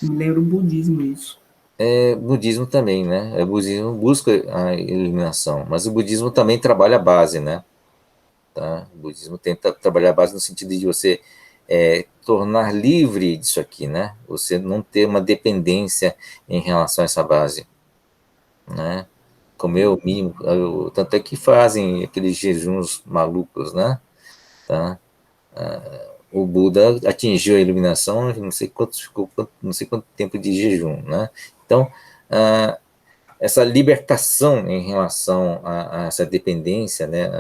Me lembra o budismo isso. Budismo também, né? O budismo busca a iluminação, mas o budismo também trabalha a base, né? Tá? O budismo tenta trabalhar a base no sentido de você tornar livre disso aqui, né? Você não ter uma dependência em relação a essa base, né? Comer o mínimo, tanto é que fazem aqueles jejuns malucos, né? Tá? O Buda atingiu a iluminação, não sei não sei quanto tempo de jejum, né? Então, essa libertação em relação a essa dependência, né?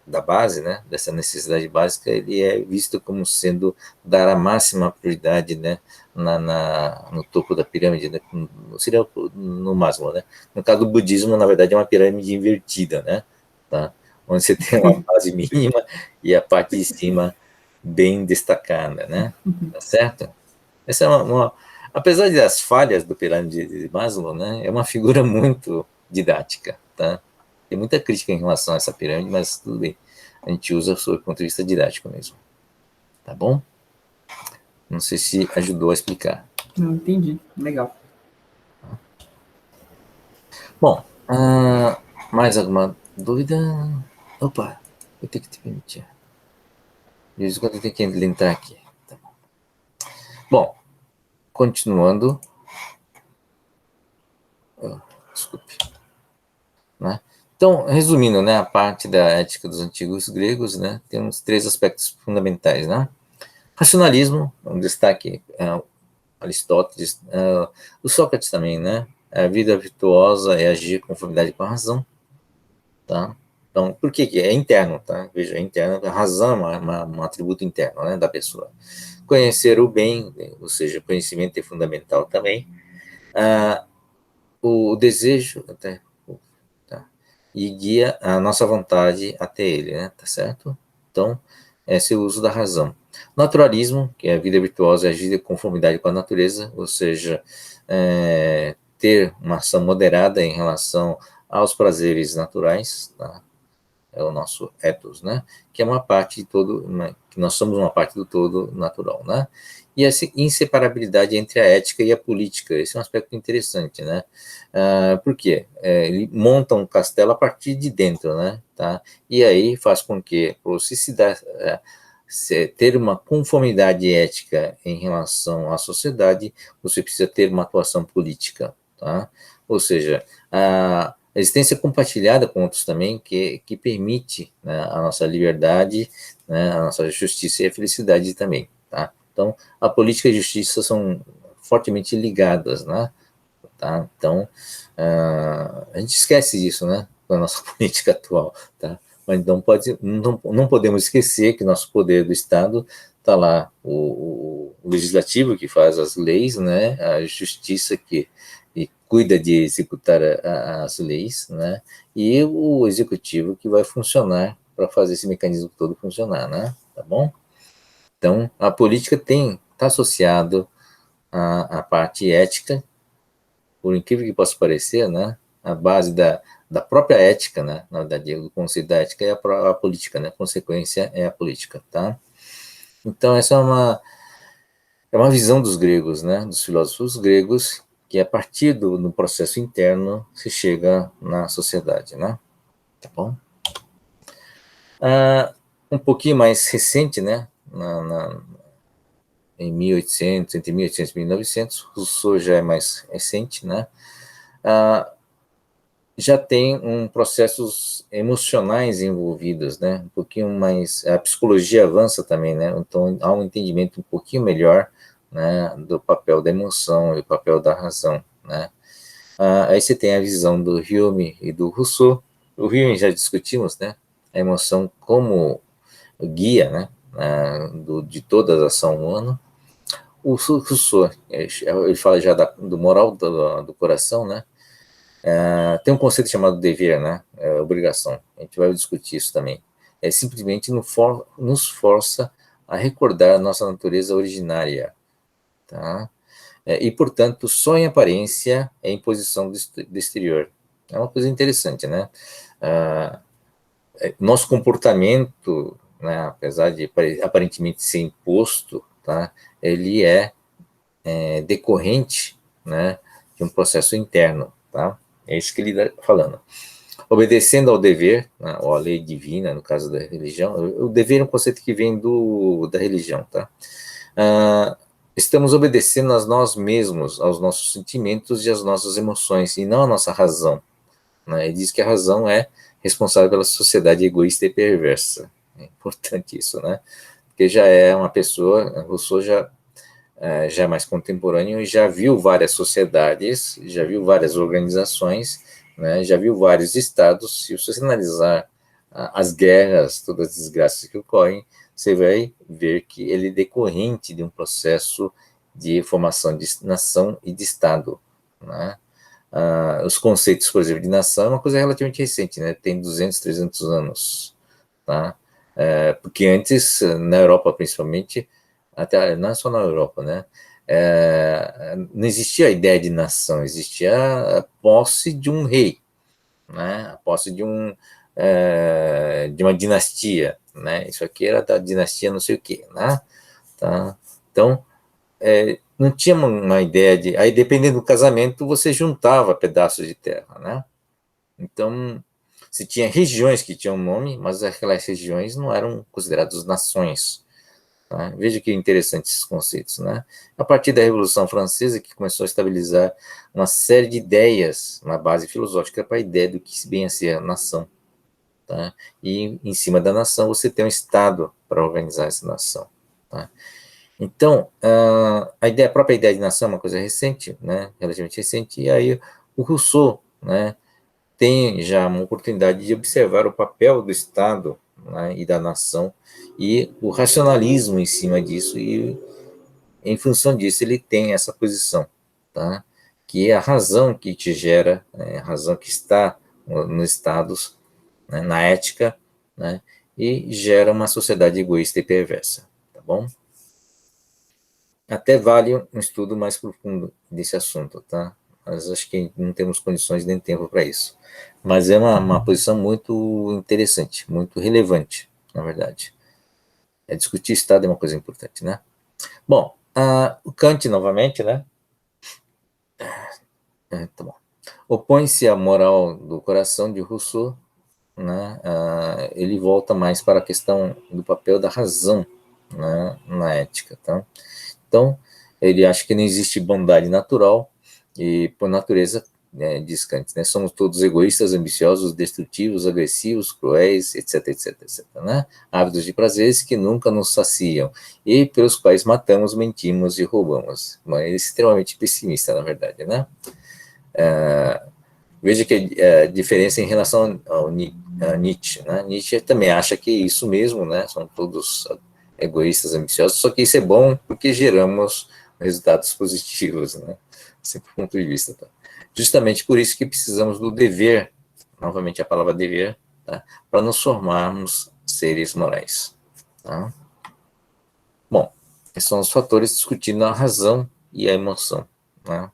Da base, né, dessa necessidade básica, ele é visto como sendo dar a máxima prioridade, né, no topo da pirâmide, né, seria no Maslow, né. No caso do budismo, na verdade, é uma pirâmide invertida, né, tá? Onde você tem uma base mínima e a parte de cima bem destacada, né, tá certo? Essa é apesar das falhas do pirâmide de Maslow, né, é uma figura muito didática, tá? Tem muita crítica em relação a essa pirâmide, mas tudo bem. A gente usa sob o ponto de vista didático mesmo. Tá bom? Não sei se ajudou a explicar. Não, entendi. Legal. Bom, mais alguma dúvida? Opa, eu tenho que te permitir. De vez em quando eu tenho que entrar aqui. Tá bom. Bom, continuando. Desculpe. Né? Então, resumindo, né, a parte da ética dos antigos gregos, né, temos 3 aspectos fundamentais, né? Racionalismo, um destaque, Aristóteles, o Sócrates também, né? A vida virtuosa é agir em conformidade com a razão, tá? Então, por que é interno, tá? Veja, é interno, a razão é um atributo interno, né, da pessoa. Conhecer o bem, ou seja, conhecimento é fundamental também. O desejo, até, tá? E guia a nossa vontade até ele, né? Tá certo? Então, esse é o uso da razão. Naturalismo, que é a vida virtuosa, é agir de conformidade com a natureza, ou seja, ter uma ação moderada em relação aos prazeres naturais, tá? É o nosso ethos, né? Que é uma parte de todo, que nós somos uma parte do todo natural, né? E essa inseparabilidade entre a ética e a política, esse é um aspecto interessante, né? Por quê? Ele monta um castelo a partir de dentro, né? Tá? E aí faz com que, para você ter uma conformidade ética em relação à sociedade, você precisa ter uma atuação política, tá? Ou seja, a existência compartilhada com outros também, que permite, né, a nossa liberdade, né, a nossa justiça e a felicidade também, tá? Então, a política e a justiça são fortemente ligadas, né? Tá? Então, a gente esquece disso, né? Com a nossa política atual, tá? Mas não podemos esquecer que nosso poder do Estado está lá, o legislativo que faz as leis, né? A justiça que cuida de executar as leis, né? E o executivo que vai funcionar para fazer esse mecanismo todo funcionar, né? Tá bom? Então, a política está associado à parte ética, por incrível que possa parecer, né? A base da própria ética, né? Na verdade, o conceito da ética é a política, né? A consequência é a política, tá? Então, essa é uma visão dos gregos, né? Dos filósofos gregos, que a partir do processo interno se chega na sociedade, né? Tá bom? Um pouquinho mais recente, né? Em 1800, entre 1800 e 1900, Rousseau já é mais recente, né? Já tem processos emocionais envolvidos, né? Um pouquinho mais, a psicologia avança também, né? Então há um entendimento um pouquinho melhor, né, do papel da emoção e do papel da razão, né? Aí você tem a visão do Hume e do Rousseau. O Hume já discutimos, né? A emoção como guia, né? De toda a ação humana. o Rousseau, ele fala já do moral do coração, né? Tem um conceito chamado dever, né? Obrigação. A gente vai discutir isso também. Simplesmente nos força a recordar a nossa natureza originária, tá? E, portanto, só em aparência é imposição do exterior. É uma coisa interessante, né? Nosso comportamento, né, apesar de aparentemente ser imposto, tá? Ele decorrente, né, de um processo interno, tá? É isso que ele está falando. Obedecendo ao dever, né, ou à lei divina, no caso da religião, o dever é um conceito que vem da religião, tá? Estamos obedecendo a nós mesmos, aos nossos sentimentos e às nossas emoções, e não à nossa razão. Né? Ele diz que a razão é responsável pela sociedade egoísta e perversa. É importante isso, né? Porque já é uma pessoa, Rousseau já é mais contemporâneo e já viu várias sociedades, já viu várias organizações, né? Já viu vários estados. Se você analisar as guerras, todas as desgraças que ocorrem, você vai ver que ele é decorrente de um processo de formação de nação e de Estado, né? Os conceitos, por exemplo, de nação é uma coisa relativamente recente, né? Tem 200, 300 anos, tá? Porque antes, na Europa principalmente, até não é só na Europa, né? Não existia a ideia de nação, existia a posse de um rei, né? A posse de uma dinastia, né? Isso aqui era da dinastia não sei o quê, né? Tá? Então, não tinha uma ideia de... Aí, dependendo do casamento, você juntava pedaços de terra, né? Então, se tinha regiões que tinham nome, mas aquelas regiões não eram consideradas nações. Tá? Veja que interessante esses conceitos, né? A partir da Revolução Francesa, que começou a estabilizar uma série de ideias na base filosófica para a ideia do que bem a ser a nação. Tá? E, em cima da nação, você tem um Estado para organizar essa nação. Tá? Então, a própria ideia de nação é uma coisa recente, né, relativamente recente, e aí o Rousseau, né, tem já uma oportunidade de observar o papel do Estado, né, e da nação, e o racionalismo em cima disso, e em função disso ele tem essa posição, tá, que é a razão que te gera, né, a razão que está nos Estados, né, na ética, né, e gera uma sociedade egoísta e perversa, tá bom? Até vale um estudo mais profundo desse assunto, tá? Mas acho que não temos condições nem tempo para isso. Mas é uma posição muito interessante, muito relevante, na verdade. Discutir Estado é uma coisa importante, né? Bom, o Kant, novamente, né? Tá bom. Opõe-se à moral do coração de Rousseau, né? Ele volta mais para a questão do papel da razão, né, na ética, tá? Então, ele acha que não existe bondade natural e, por natureza, diz Kant, né, somos todos egoístas, ambiciosos, destrutivos, agressivos, cruéis, etc, etc, etc, né? Ávidos de prazeres que nunca nos saciam e pelos quais matamos, mentimos e roubamos. Mas é extremamente pessimista, na verdade, né? Veja que a diferença em relação ao Nietzsche, né? Nietzsche também acha que é isso mesmo, né? São todos egoístas, ambiciosos, só que isso é bom porque geramos resultados positivos, né? Sempre do ponto de vista, tá? Justamente por isso que precisamos do dever, novamente a palavra dever, tá? Para nos formarmos seres morais, tá? Bom, esses são os fatores discutindo a razão e a emoção, né?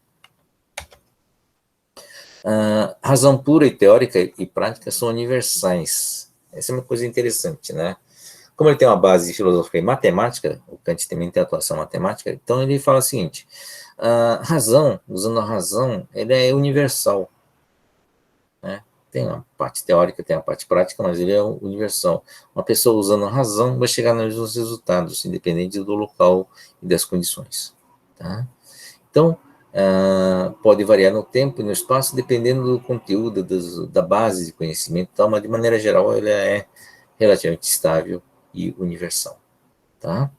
Razão pura e teórica e prática são universais. Essa é uma coisa interessante, né? Como ele tem uma base filosófica e matemática, o Kant também tem atuação matemática, então ele fala o seguinte, razão, usando a razão, ele é universal, né? Tem uma parte teórica, tem a parte prática, mas ele é universal. Uma pessoa usando a razão vai chegar nos mesmos resultados, independente do local e das condições, tá? Então, pode variar no tempo e no espaço, dependendo do conteúdo, da base de conhecimento, tal, mas de maneira geral ele é relativamente estável e universal, tá?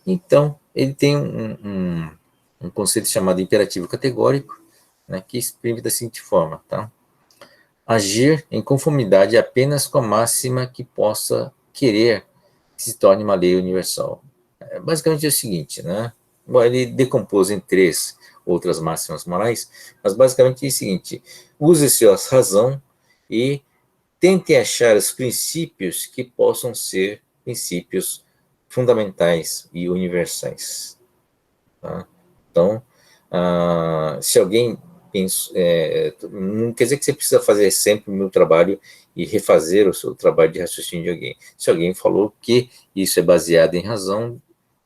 Então, ele tem um conceito chamado imperativo categórico, né, que exprime da seguinte forma, tá? Agir em conformidade apenas com a máxima que possa querer que se torne uma lei universal. Basicamente é o seguinte, né? Bom, ele decompôs em 3 outras máximas morais, mas basicamente é o seguinte: use-se a razão e tente achar os princípios que possam ser princípios fundamentais e universais. Tá? Então, se alguém pensa, não quer dizer que você precisa fazer sempre o meu trabalho e refazer o seu trabalho de raciocínio de alguém. Se alguém falou que isso é baseado em razão,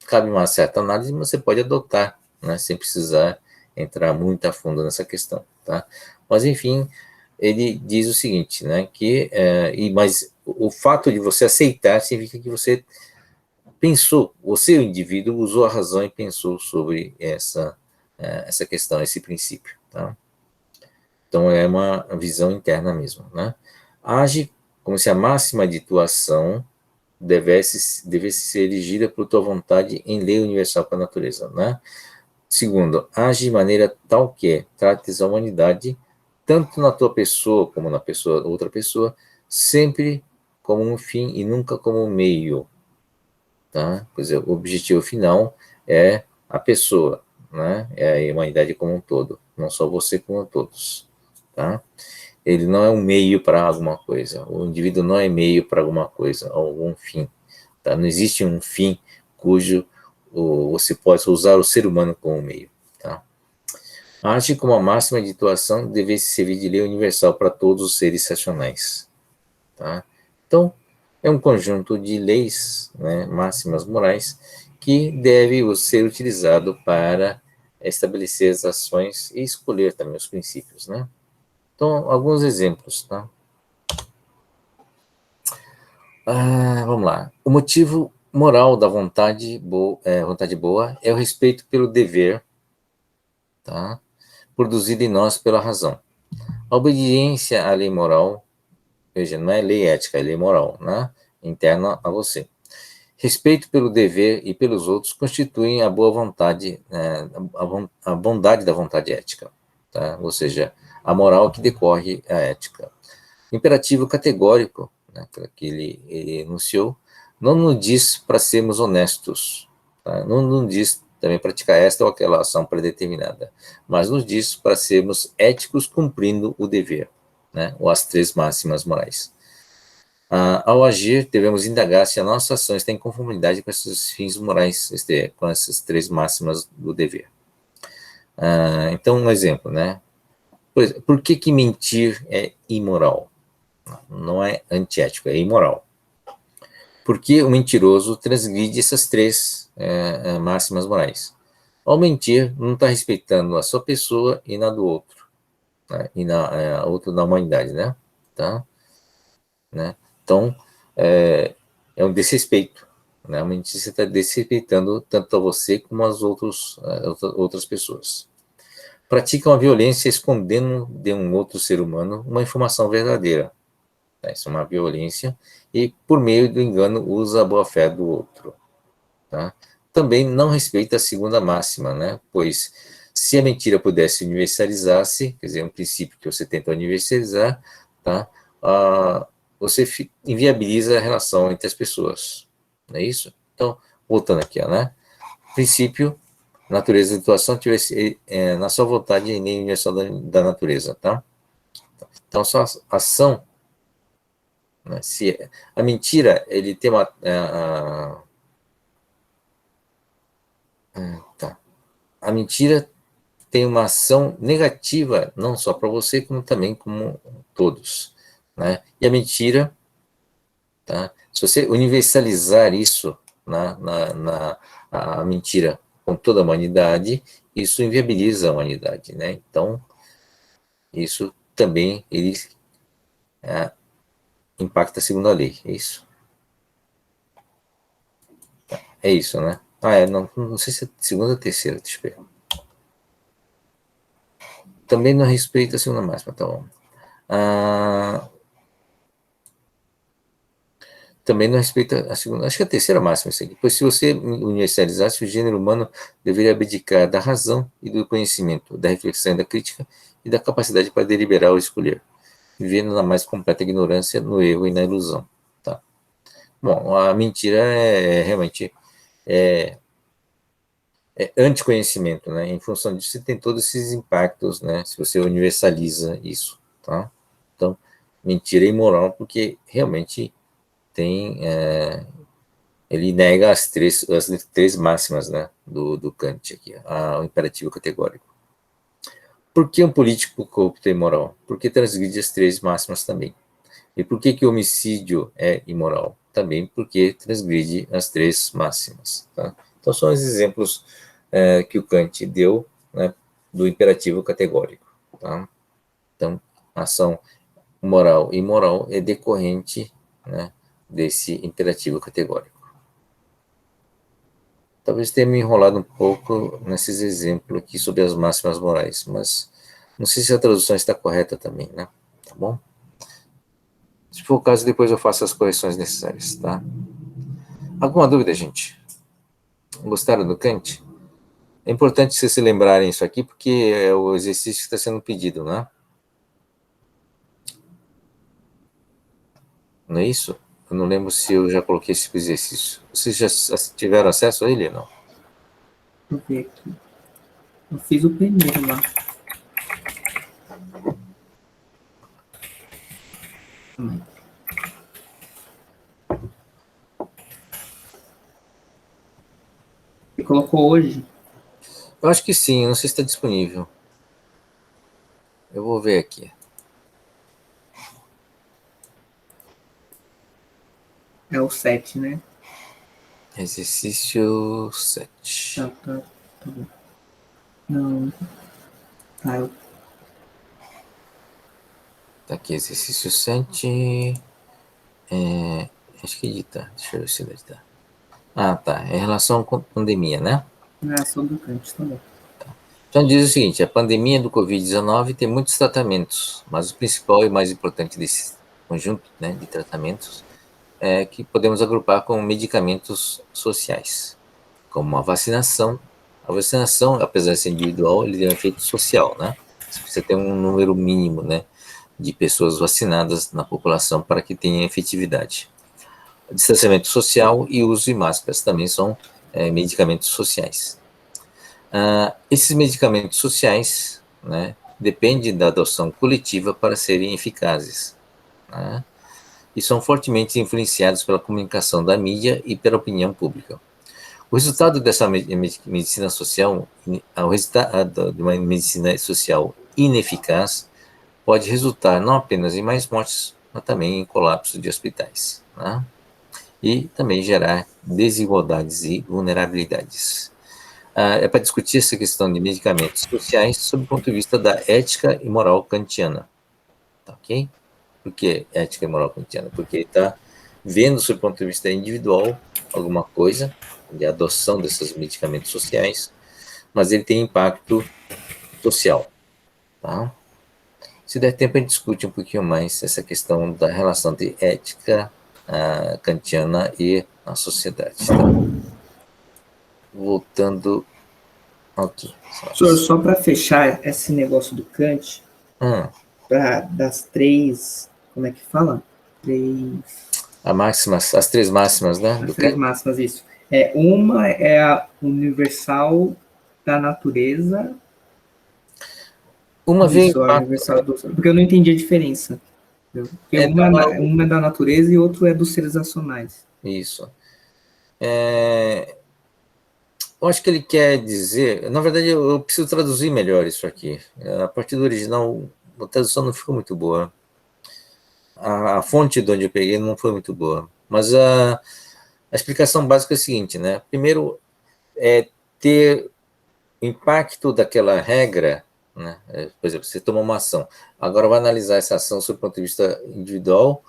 cabe uma certa análise, mas você pode adotar, né, sem precisar entrar muito a fundo nessa questão. Tá? Mas, enfim, ele diz o seguinte, né, mas o fato de você aceitar significa que você pensou, você, o indivíduo, usou a razão e pensou sobre essa questão, esse princípio. Tá? Então, é uma visão interna mesmo. Né? Age como se a máxima de tua ação devesse ser erigida por tua vontade em lei universal com a natureza. Né? Segundo, age de maneira tal que trates a humanidade, tanto na tua pessoa como na pessoa outra pessoa, sempre como um fim e nunca como um meio. Tá? Pois é, o objetivo final é a pessoa, né? É a humanidade como um todo, não só você como todos. Tá? Ele não é um meio para alguma coisa, o indivíduo não é meio para alguma coisa, algum fim. Tá? Não existe um fim cujo você pode usar o ser humano como meio. Tá? Age como a máxima de atuação deve servir de lei universal para todos os seres racionais. Tá? Então, é um conjunto de leis, né, máximas morais, que deve ser utilizado para estabelecer as ações e escolher também os princípios. Né? Então, alguns exemplos. Tá? Vamos lá. O motivo moral da vontade boa é o respeito pelo dever, tá? Produzido em nós pela razão. A obediência à lei moral, veja, não é lei ética, é lei moral, né? Interna a você. Respeito pelo dever e pelos outros constituem a boa vontade, a bondade da vontade ética, tá? Ou seja, a moral que decorre a ética. Imperativo categórico, né, que ele enunciou, não nos diz para sermos honestos, tá? Não nos diz também praticar esta ou aquela ação predeterminada, mas nos diz para sermos éticos cumprindo o dever, né, ou as 3 máximas morais. Ao agir, devemos indagar se a nossa ação está em conformidade com esses fins morais, com essas 3 máximas do dever. Então, um exemplo, né? Por que mentir é imoral? Não é antiético, é imoral. Porque o mentiroso transgride essas 3 máximas morais. Ao mentir, não está respeitando a sua pessoa e na do outro, né? E na outro da humanidade, né? Tá? Né? Então, é um desrespeito. Né? A mentira você está desrespeitando tanto a você como as outras pessoas. Praticam a violência escondendo de um outro ser humano uma informação verdadeira. Tá? Isso é uma violência, e por meio do engano usa a boa-fé do outro. Tá? Também não respeita a segunda máxima, né? Pois se a mentira pudesse universalizar-se, quer dizer, um princípio que você tenta universalizar, tá? Você inviabiliza a relação entre as pessoas, não é isso? Então, voltando aqui, né? Princípio, natureza da situação tivesse na sua vontade e nem universal da natureza, tá? Então, sua ação, né? Se a mentira, ele tem uma tá. A mentira tem uma ação negativa, não só para você, como também como todos. Né? E a mentira, tá? Se você universalizar isso, a mentira com toda a humanidade, isso inviabiliza a humanidade. Né? Então, isso também ele impacta a segunda lei, é isso? É isso, né? Não sei se é segunda ou terceira, deixa eu ver. Também não respeita a segunda máxima, tá bom. Também não respeita a segunda, acho que é a terceira máxima isso aqui. Pois se você universalizasse, o gênero humano deveria abdicar da razão e do conhecimento, da reflexão e da crítica e da capacidade para deliberar ou escolher, vivendo na mais completa ignorância, no erro e na ilusão. Tá? Bom, a mentira realmente anticonhecimento, né? Em função disso, você tem todos esses impactos, né? Se você universaliza isso, tá? Então, mentira é imoral porque realmente tem, ele nega as três máximas, né? Do Kant aqui, o imperativo categórico. Por que um político corrupto é imoral? Porque transgride as três máximas também. E por que o homicídio é imoral? Também porque transgride as três máximas. Tá? Então, são os exemplos que o Kant deu, né, do imperativo categórico. Tá? Então, a ação moral e imoral é decorrente, né, desse imperativo categórico. Talvez tenha me enrolado um pouco nesses exemplos aqui sobre as máximas morais, mas não sei se a tradução está correta também, né? Tá bom? Se for o caso, depois eu faço as correções necessárias, tá? Alguma dúvida, gente? Gostaram do Kant? É importante vocês se lembrarem isso aqui, porque é o exercício que está sendo pedido, né? Não é isso? Eu não lembro se eu já coloquei esse exercício. Vocês já tiveram acesso a ele ou não? Deixa eu ver aqui. Eu fiz o primeiro lá. Você colocou hoje? Eu acho que sim, não sei se está disponível. Eu vou ver aqui. É o 7, né? Exercício 7. Tá bom. Não. Tá, Tá aqui, exercício 7. Acho que edita. Deixa eu ver se ele edita. Ah, tá. É em relação com pandemia, né? na ação do Kant, tá bom. Então diz o seguinte, a pandemia do Covid-19 tem muitos tratamentos, mas o principal e mais importante desse conjunto, né, de tratamentos é que podemos agrupar com medicamentos sociais, como a vacinação. A vacinação, apesar de ser individual, ele tem um efeito social, né? Você precisa ter um número mínimo, né, de pessoas vacinadas na população para que tenha efetividade. O distanciamento social e o uso de máscaras também são medicamentos sociais. Esses medicamentos sociais, né, dependem da adoção coletiva para serem eficazes, né, e são fortemente influenciados pela comunicação da mídia e pela opinião pública. O resultado dessa medicina social, o resultado de uma medicina social ineficaz, pode resultar não apenas em mais mortes, mas também em colapso de hospitais, né, e também gerar desigualdades e vulnerabilidades. É para discutir essa questão de medicamentos sociais sob o ponto de vista da ética e moral kantiana. Tá, ok? Por que ética e moral kantiana? Porque ele está vendo, sob o ponto de vista individual, alguma coisa de adoção desses medicamentos sociais, mas ele tem impacto social. Tá? Se der tempo, a gente discute um pouquinho mais essa questão da relação de ética kantiana e a sociedade. Tá? Voltando aqui. Só para fechar esse negócio do Kant, das três, como é que fala? As três máximas, né? As três máximas, isso. Uma é a universal da natureza. Uma vem isso, a universal porque eu não entendi a diferença. Porque uma é da natureza e outra é dos seres racionais. Isso. Eu acho que ele quer dizer. Na verdade, eu preciso traduzir melhor isso aqui. A partir do original, a tradução não ficou muito boa. A fonte de onde eu peguei não foi muito boa. Mas a explicação básica é a seguinte, né? Primeiro, é ter o impacto daquela regra, né? Por exemplo, você toma uma ação. Agora vai analisar essa ação sob o ponto de vista individual,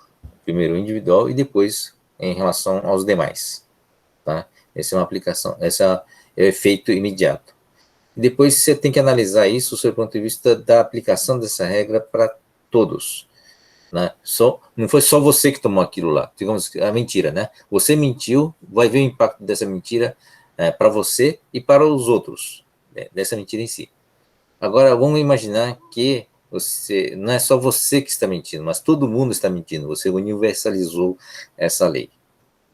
primeiro individual e depois em relação aos demais. Tá? Essa é uma aplicação, esse é o efeito imediato. E depois você tem que analisar isso sob o ponto de vista da aplicação dessa regra para todos. Né? Não foi só você que tomou aquilo lá, digamos a mentira, né? Você mentiu, vai ver o impacto dessa mentira para você e para os outros, dessa mentira em si. Agora, vamos imaginar que não é só você que está mentindo, mas todo mundo está mentindo, você universalizou essa lei.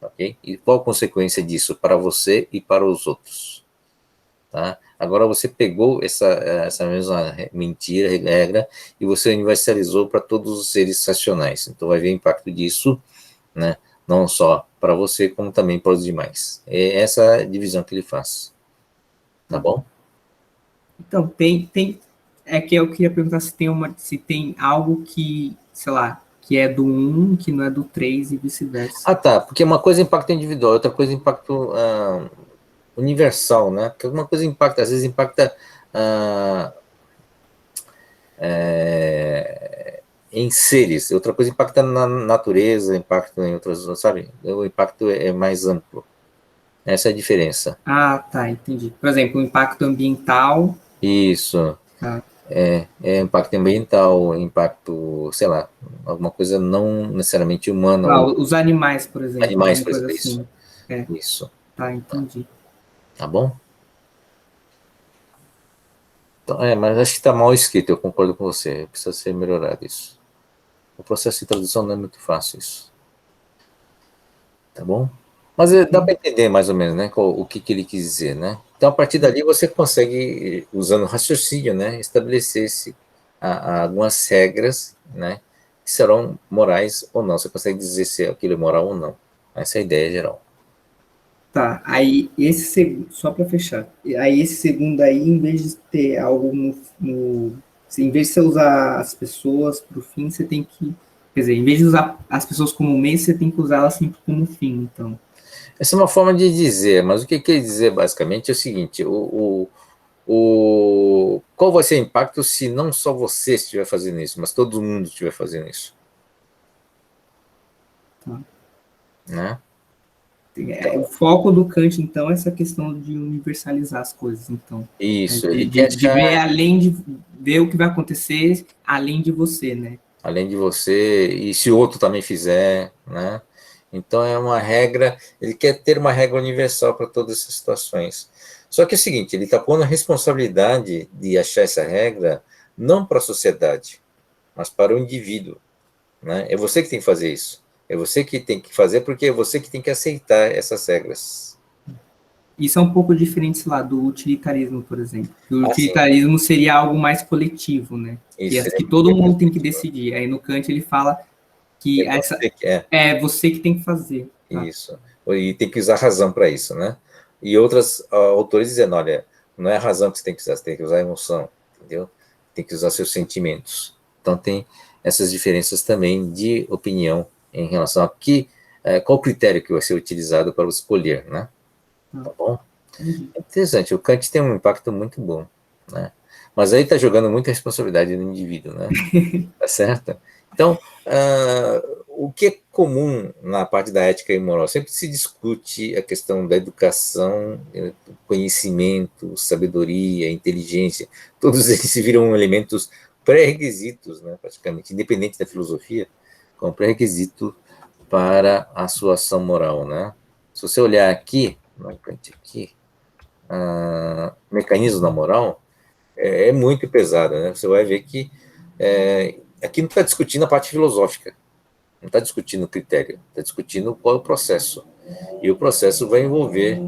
Okay? E qual a consequência disso para você e para os outros? tá? Agora você pegou essa mesma mentira, regra, e você universalizou para todos os seres racionais. Então vai ver o impacto disso, né? Não só para você, como também para os demais. É essa divisão que ele faz. Tá bom? Então, é que eu queria perguntar se tem algo que, sei lá, que é do um que não é do 3 e vice-versa. Ah, tá. Porque uma coisa é impacto individual, outra coisa é impacto universal, né? Porque uma coisa impacta, às vezes impacta ah, em seres, outra coisa impacta na natureza, impacta em outras, sabe? O impacto é mais amplo. Essa é a diferença. Ah, tá, entendi. Por exemplo, o impacto ambiental. Isso. Tá. É impacto ambiental, impacto, sei lá, alguma coisa não necessariamente humana, Ah, ou os animais, por exemplo, animais, alguma por coisa exemplo, isso. assim. É, Isso. tá, entendi. Tá bom? Então, mas acho que está mal escrito, eu concordo com você. Precisa ser melhorado isso. O processo de tradução não é muito fácil isso. Tá bom? Mas dá para entender mais ou menos, né, o que ele quis dizer, né? Então, a partir dali, você consegue, usando raciocínio, né, estabelecer-se algumas regras, né, que serão morais ou não. Você consegue dizer se aquilo é moral ou não. Essa é a ideia geral. Tá, aí esse segundo, só para fechar, aí esse segundo aí, em vez de ter algo em vez de você usar as pessoas para o fim, você tem que, quer dizer, em vez de usar as pessoas como meio, você tem que usá-las sempre como fim, então. Essa é uma forma de dizer, mas o que quer dizer basicamente é o seguinte: qual vai ser o impacto se não só você estiver fazendo isso, mas todo mundo estiver fazendo isso? Tá. Né? O foco do Kant, então, é essa questão de universalizar as coisas, então. Isso, ele quer De ver achar, além de ver o que vai acontecer além de você, né? além de você, e se o outro também fizer, né? Então é uma regra, ele quer ter uma regra universal para todas essas situações. Só que é o seguinte, ele está pondo a responsabilidade de achar essa regra não para a sociedade, mas para o indivíduo, né? É você que tem que fazer isso. É você que tem que fazer porque é você que tem que aceitar essas regras. Isso é um pouco diferente, sei lá, do utilitarismo, por exemplo. O Ah, sim, utilitarismo seria algo mais coletivo, né? isso Que seria todo bem mais mundo tem que efetivo. decidir. Aí no Kant ele fala que É essa você que é. é você que tem que fazer. Tá? Isso. E tem que usar a razão para isso, né? E outros autores dizendo, olha, não é a razão que você tem que usar a emoção, entendeu? Tem que usar seus sentimentos. Então tem essas diferenças também de opinião em relação a qual critério que vai ser utilizado para escolher, né? Tá. Tá bom? Entendi. É interessante, o Kant tem um impacto muito bom, né? Mas aí está jogando muita responsabilidade no indivíduo, né? Tá certo? Então, o que é comum na parte da ética e moral? Sempre se discute a questão da educação, conhecimento, sabedoria, inteligência. Todos eles se viram elementos pré-requisitos, né, praticamente, independente da filosofia, como pré-requisito para a sua ação moral. Né? Se você olhar aqui, aqui, mecanismos da moral, é muito pesada, né? Você vai ver que aqui não está discutindo a parte filosófica, não está discutindo o critério, está discutindo qual é o processo. E o processo vai envolver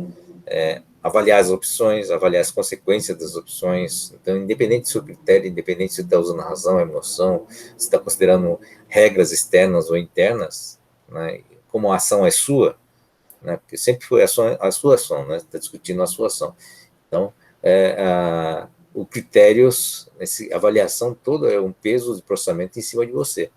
avaliar as opções, avaliar as consequências das opções. Então, independente do seu critério, independente se você está usando a razão, a emoção, se está considerando regras externas ou internas, né? Como a ação é sua, né? Porque sempre foi a sua ação, né? Está discutindo a sua ação. Então, o critérios, essa avaliação toda é um peso de processamento em cima de você,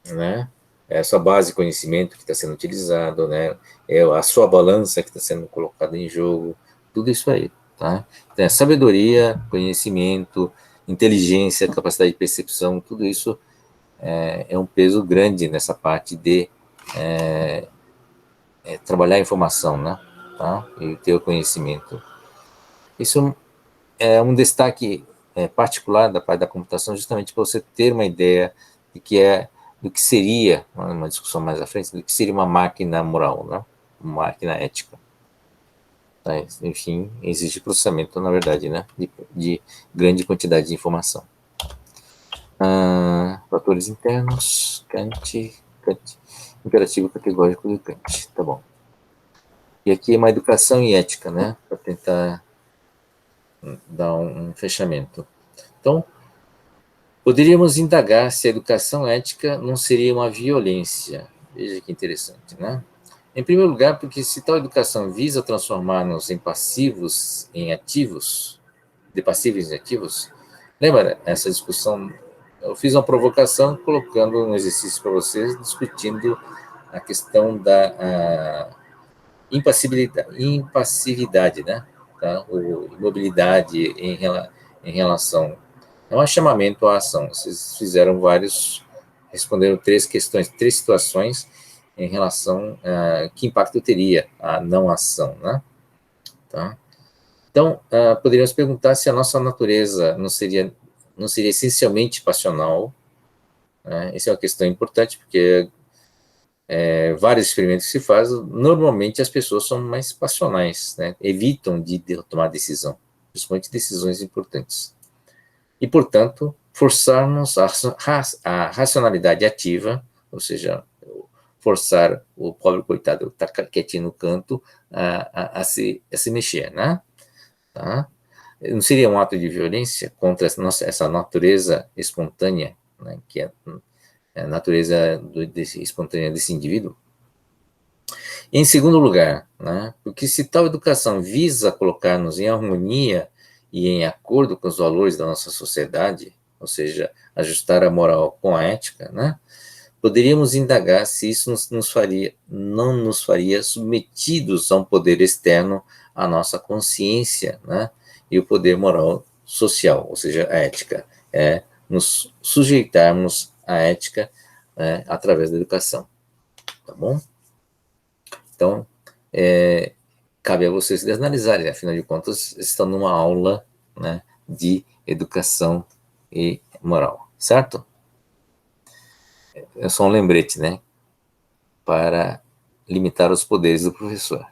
né? É a sua base de conhecimento que está sendo utilizado, né? É a sua balança que está sendo colocada em jogo, tudo isso aí, tá? Então, sabedoria, conhecimento, inteligência, capacidade de percepção, tudo isso é um peso grande nessa parte de trabalhar a informação, né? Tá? E ter o conhecimento. Isso é um destaque particular da parte da computação, justamente para você ter uma ideia de do que seria, uma discussão mais à frente, do que seria uma máquina moral, né? Uma máquina ética. Tá? Enfim, existe processamento, na verdade, né? De grande quantidade de informação. Fatores internos, Kant, imperativo categórico de Kant, tá bom. E aqui é uma educação e ética, né? Para tentar dar um fechamento. Então, poderíamos indagar se a educação ética não seria uma violência. Veja que interessante, né? Em primeiro lugar, porque se tal educação visa transformar-nos em passivos em ativos, de passivos em ativos, lembra essa discussão? Eu fiz uma provocação colocando um exercício para vocês, discutindo a questão da impassividade, né? Tá? O imobilidade em relação. É um chamamento à ação. Vocês fizeram vários, responderam três questões, três situações em relação a que impacto teria a não ação, né? Tá? Então, poderíamos perguntar se a nossa natureza não seria essencialmente passional. Né? Essa é uma questão importante, porque vários experimentos que se fazem, normalmente as pessoas são mais passionais, né? Evitam de tomar decisão, principalmente decisões importantes. E, portanto, forçarmos a racionalidade ativa, ou seja, forçar o pobre coitado que está quietinho no canto a se mexer, né? Tá? Não seria um ato de violência contra essa natureza espontânea, né, que é a natureza espontânea desse indivíduo? Em segundo lugar, né, porque se tal educação visa colocar-nos em harmonia e em acordo com os valores da nossa sociedade, ou seja, ajustar a moral com a ética, né, poderíamos indagar se isso não nos faria submetidos a um poder externo à nossa consciência, né, e o poder moral social, ou seja, a ética, nos sujeitarmos à ética através da educação, tá bom? Então, cabe a vocês analisarem, afinal de contas, estão numa aula, né, de educação e moral, certo? É só um lembrete, né, para limitar os poderes do professor.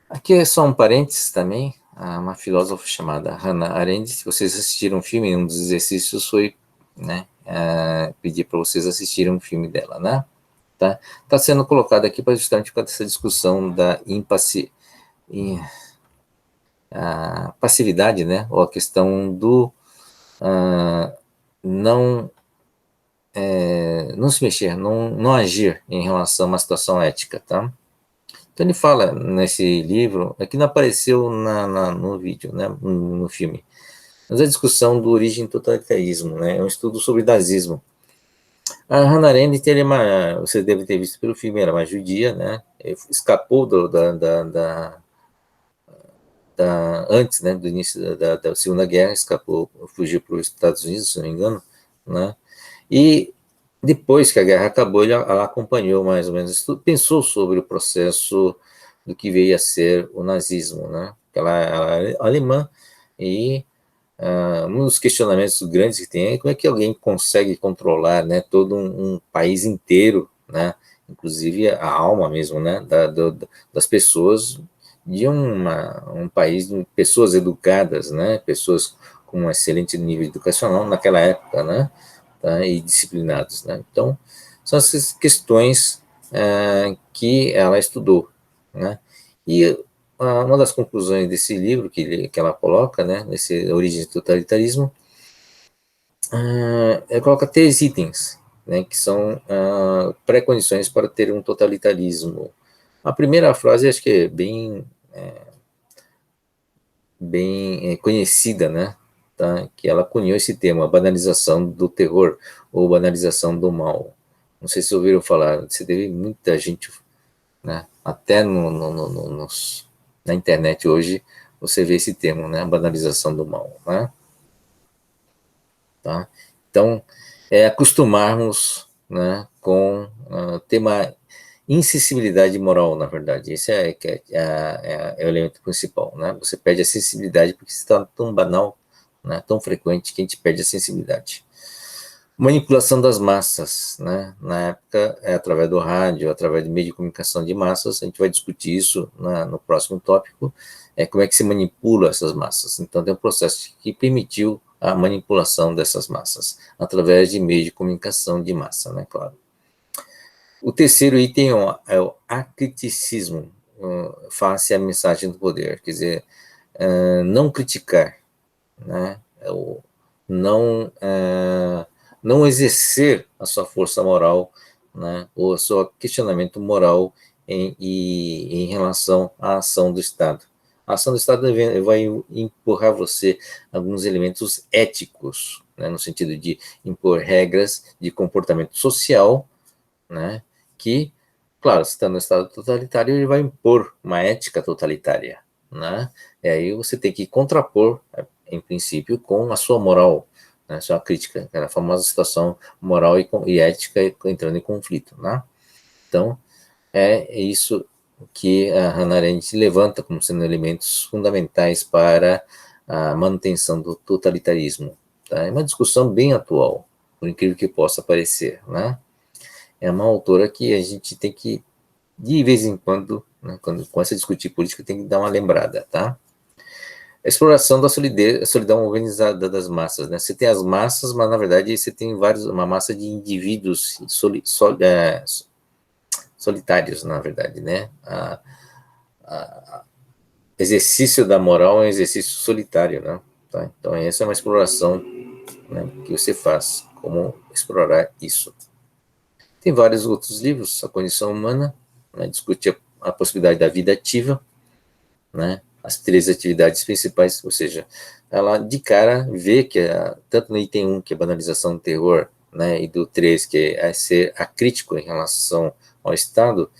Aqui é só um parênteses também, uma filósofa chamada Hannah Arendt. Se vocês assistiram um filme, um dos exercícios foi, né, pedir para vocês assistirem um filme dela, né? Tá sendo colocado aqui para justamente para essa discussão da passividade, né? Ou a questão do não se mexer, não agir em relação a uma situação ética, tá? Então ele fala nesse livro, aqui não apareceu no vídeo, né, no filme, mas a discussão do origem do totalitarismo, né, é um estudo sobre nazismo. A Hannah Arendt, você deve ter visto pelo filme, era uma judia, né, escapou antes, né, do início da Segunda Guerra, fugiu para os Estados Unidos, se não me engano, né, e depois que a guerra acabou, ela acompanhou mais ou menos, pensou sobre o processo do que veio a ser o nazismo, né? Ela é alemã e um dos questionamentos grandes que tem é como é que alguém consegue controlar, né, todo um país inteiro, né, inclusive a alma mesmo, né, das pessoas de um país de pessoas educadas, né, pessoas com um excelente nível educacional naquela época, né, tá, e disciplinados, né. Então, são essas questões que ela estudou, né, e uma das conclusões desse livro que ela coloca, né, nesse Origem do Totalitarismo, ela coloca 3 itens, né, que são pré-condições para ter um totalitarismo. A primeira frase acho que é bem conhecida, né, tá, que ela cunhou esse termo, a banalização do terror ou banalização do mal. Não sei se ouviram falar, você teve muita gente, né, até na internet hoje, você vê esse termo, né, a banalização do mal, né? Tá? Então, acostumarmos, né, com ter uma insensibilidade moral, na verdade, esse é o elemento principal, né? Você perde a sensibilidade porque está tão banal, né, tão frequente que a gente perde a sensibilidade. Manipulação das massas, né? Na época, através do rádio, através de meio de comunicação de massas, a gente vai discutir isso no próximo tópico, como é que se manipula essas massas. Então, tem um processo que permitiu a manipulação dessas massas, através de meio de comunicação de massa, né, claro. O terceiro item é o acriticismo, face à mensagem do poder, quer dizer, não criticar, né? Não exercer a sua força moral, né? Ou o seu questionamento moral em relação à ação do Estado. A ação do Estado vai empurrar você alguns elementos éticos, né? No sentido de impor regras de comportamento social, né? Que, claro, se está no Estado totalitário, ele vai impor uma ética totalitária, né? E aí você tem que contrapor, em princípio, com a sua moral, né? Sua crítica, aquela famosa situação moral e ética entrando em conflito, né? Então, é isso que a Hannah Arendt levanta como sendo elementos fundamentais para a manutenção do totalitarismo. Tá? É uma discussão bem atual, por incrível que possa parecer, né? É uma autora que a gente tem que, de vez em quando, né, quando começa a discutir política, tem que dar uma lembrada, tá? A exploração da solidão organizada das massas, né? Você tem as massas, mas na verdade você tem uma massa de indivíduos solitários, na verdade, né? Exercício da moral é um exercício solitário, né? Tá? Então essa é uma exploração, né, que você faz, como explorar isso. Tem vários outros livros, A Condição Humana, né, discute a possibilidade da vida ativa, né, as 3 atividades principais, ou seja, ela de cara vê que, tanto no item 1, que é a banalização do terror, né, e do 3, que é ser acrítico em relação ao Estado,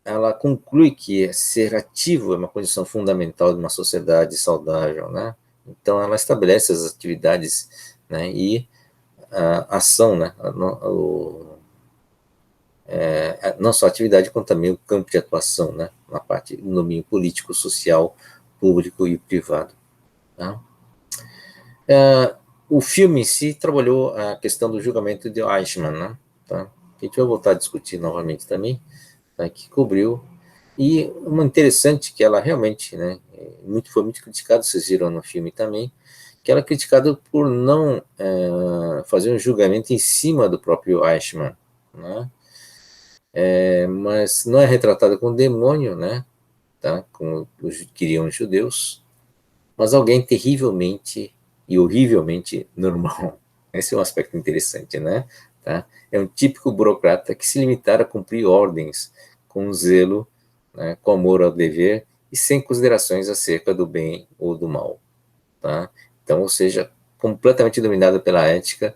ela conclui que ser ativo é uma condição fundamental de uma sociedade saudável, né? Então, ela estabelece as atividades, né, e a ação, né, não só a atividade, como também o campo de atuação, né, na parte do domínio político, social, público e privado. Tá? O filme em si trabalhou a questão do julgamento de Eichmann, né, tá? A gente vai voltar a discutir novamente também, tá, que cobriu. E uma interessante que ela realmente, né, foi muito criticada, vocês viram no filme também, que ela é criticada por não fazer um julgamento em cima do próprio Eichmann, né? Mas não é retratada como demônio, né? Tá? Como queriam os judeus, mas alguém terrivelmente e horrivelmente normal. Esse é um aspecto interessante, né? Tá? É um típico burocrata que se limitara a cumprir ordens com zelo, né, com amor ao dever e sem considerações acerca do bem ou do mal. Tá? Então, ou seja, completamente dominada pela ética,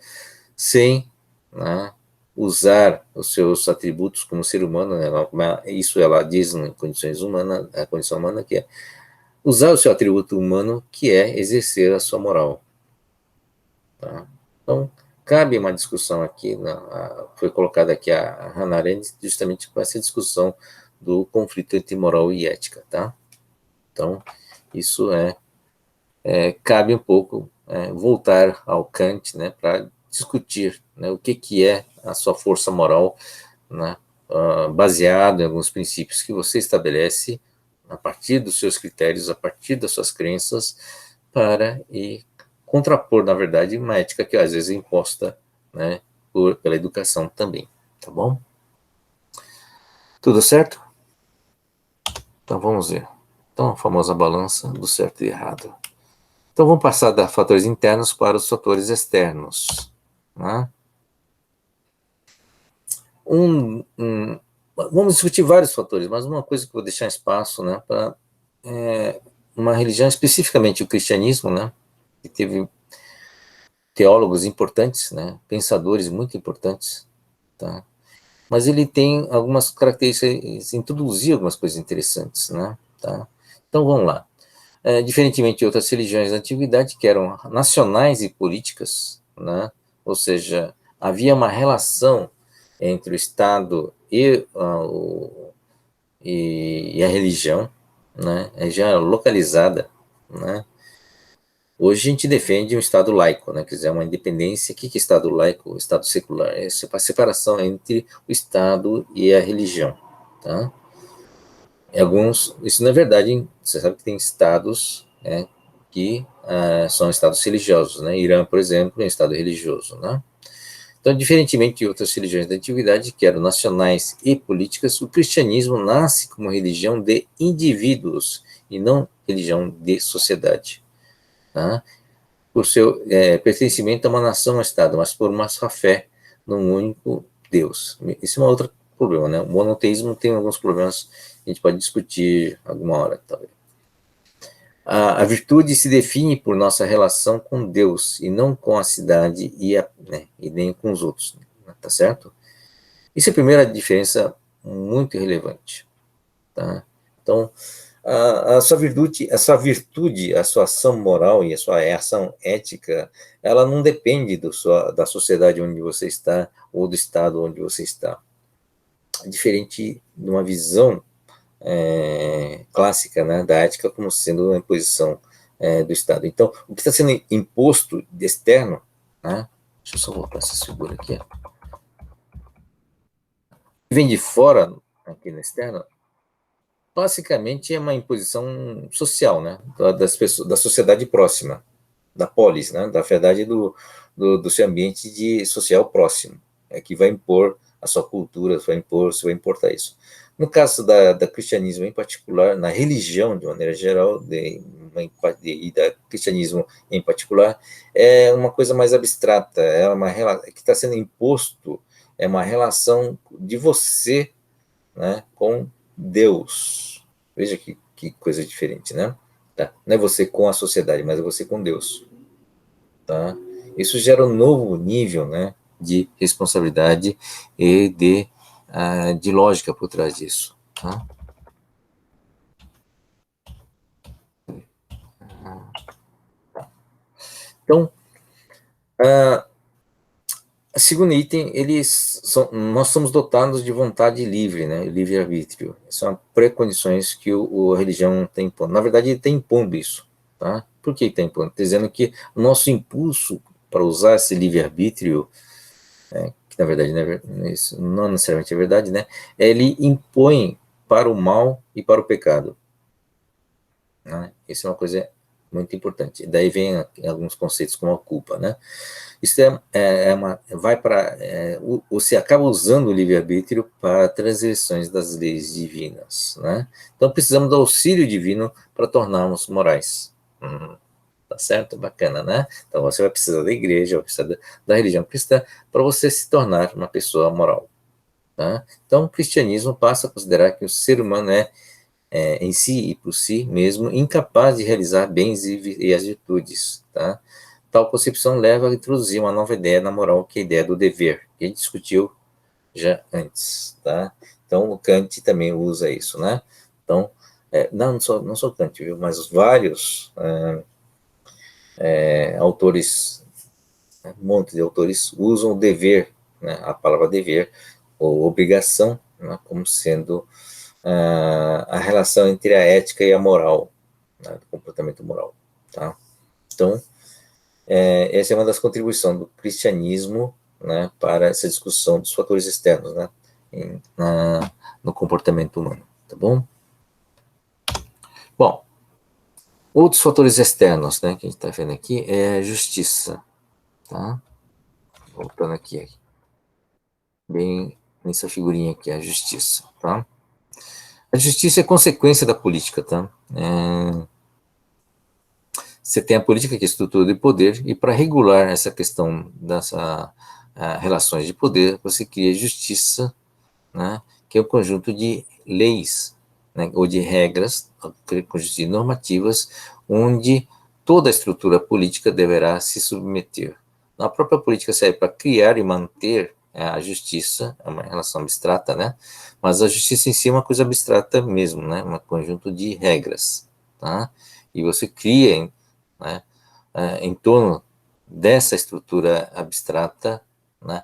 sem, né, usar os seus atributos como ser humano, né, isso ela diz em Condições Humanas, a Condição Humana, que é usar o seu atributo humano, que é exercer a sua moral. Tá? Então, cabe uma discussão aqui, foi colocada aqui a Hannah Arendt, justamente com essa discussão do conflito entre moral e ética. Tá? Então, isso cabe um pouco voltar ao Kant, né, para discutir, né, o que é a sua força moral, né, baseado em alguns princípios que você estabelece a partir dos seus critérios, a partir das suas crenças, para contrapor, na verdade, uma ética que às vezes é imposta, né, pela educação também. Tá bom? Tudo certo? Então vamos ver. Então, a famosa balança do certo e errado. Então, vamos passar dos fatores internos para os fatores externos. Né? Vamos discutir vários fatores, mas uma coisa que eu vou deixar espaço, né, para uma religião, especificamente o cristianismo, né, que teve teólogos importantes, né, pensadores muito importantes, tá? Mas ele tem algumas características, introduzir algumas coisas interessantes, né, tá? Então, vamos lá. Diferentemente de outras religiões da antiguidade, que eram nacionais e políticas, né? Ou seja, havia uma relação entre o Estado e a religião, né? A religião era localizada, né? Hoje a gente defende um Estado laico, né? Quer dizer, uma independência. O que é Estado laico? O Estado secular é a separação entre o Estado e a religião, tá? Isso não é verdade, você sabe que tem estados, né, que são estados religiosos, né? Irã, por exemplo, é um estado religioso, né? Então, diferentemente de outras religiões da antiguidade, que eram nacionais e políticas, o cristianismo nasce como religião de indivíduos e não religião de sociedade. Tá? Por seu pertencimento a uma nação, a um Estado, mas por uma só fé num único Deus. Isso é um outro problema, né? O monoteísmo tem alguns problemas, a gente pode discutir alguma hora, talvez. A virtude se define por nossa relação com Deus e não com a cidade e nem com os outros, tá certo? Isso é a primeira diferença muito relevante, tá? Então, a sua sua ação moral e a sua ação ética, ela não depende da sociedade onde você está ou do estado onde você está. Diferente de uma visão clássica, né, da ética como sendo uma imposição do Estado. Então, o que está sendo imposto de externo, né, deixa eu só voltar essa figura aqui, vem de fora, aqui no externo, basicamente é uma imposição social, né, das pessoas, da sociedade próxima, da polis, né, da verdade do seu ambiente social próximo, que vai impor a sua cultura, vai importar isso. No caso do cristianismo em particular, na religião de maneira geral, e da cristianismo em particular, é uma coisa mais abstrata, que está sendo imposto, é uma relação de você, né, com Deus. Veja que coisa diferente, né? Tá? Não é você com a sociedade, mas é você com Deus. Tá? Isso gera um novo nível, né, de responsabilidade e de lógica por trás disso. Tá? Então, segundo item, nós somos dotados de vontade livre, né, livre-arbítrio. São precondições que a religião está impondo. Na verdade, ele está impondo isso. Tá? Por que está impondo? Está dizendo que o nosso impulso para usar esse livre-arbítrio, que na verdade não necessariamente é verdade, né, ele impõe para o mal e para o pecado. Né? Isso é uma coisa muito importante. Daí vem alguns conceitos como a culpa, né? Isso você acaba usando o livre-arbítrio para transgressões das leis divinas, né? Então precisamos do auxílio divino para tornarmos morais. Tá certo? Bacana, né? Então você vai precisar da igreja, vai precisar da religião cristã para você se tornar uma pessoa moral. Tá? Então o cristianismo passa a considerar que o ser humano em si e por si mesmo, incapaz de realizar bens e as virtudes. Tá? Tal concepção leva a introduzir uma nova ideia na moral, que é a ideia do dever, que a gente discutiu já antes. Tá? Então, o Kant também usa isso. Né? Então, não só Kant, viu? Mas vários autores, um monte de autores, usam o dever, né? A palavra dever, ou obrigação, né? Como sendo a relação entre a ética e a moral, né, do comportamento moral. Tá? Então, essa é uma das contribuições do cristianismo, né, para essa discussão dos fatores externos, né, no comportamento humano. Tá bom? Bom, outros fatores externos, né, que a gente está vendo aqui é a justiça. Tá? Voltando aqui, bem nessa figurinha aqui, a justiça. Tá? A justiça é consequência da política, tá? Você tem a política, que é a estrutura de poder, e para regular essa questão das relações de poder, você cria justiça, né, que é o conjunto de leis, né, ou de regras, conjunto de normativas, onde toda a estrutura política deverá se submeter. A própria política serve para criar e manter a justiça, é uma relação abstrata, né? Mas a justiça em si é uma coisa abstrata mesmo, né? Um conjunto de regras, tá? E você cria, né, em torno dessa estrutura abstrata, né,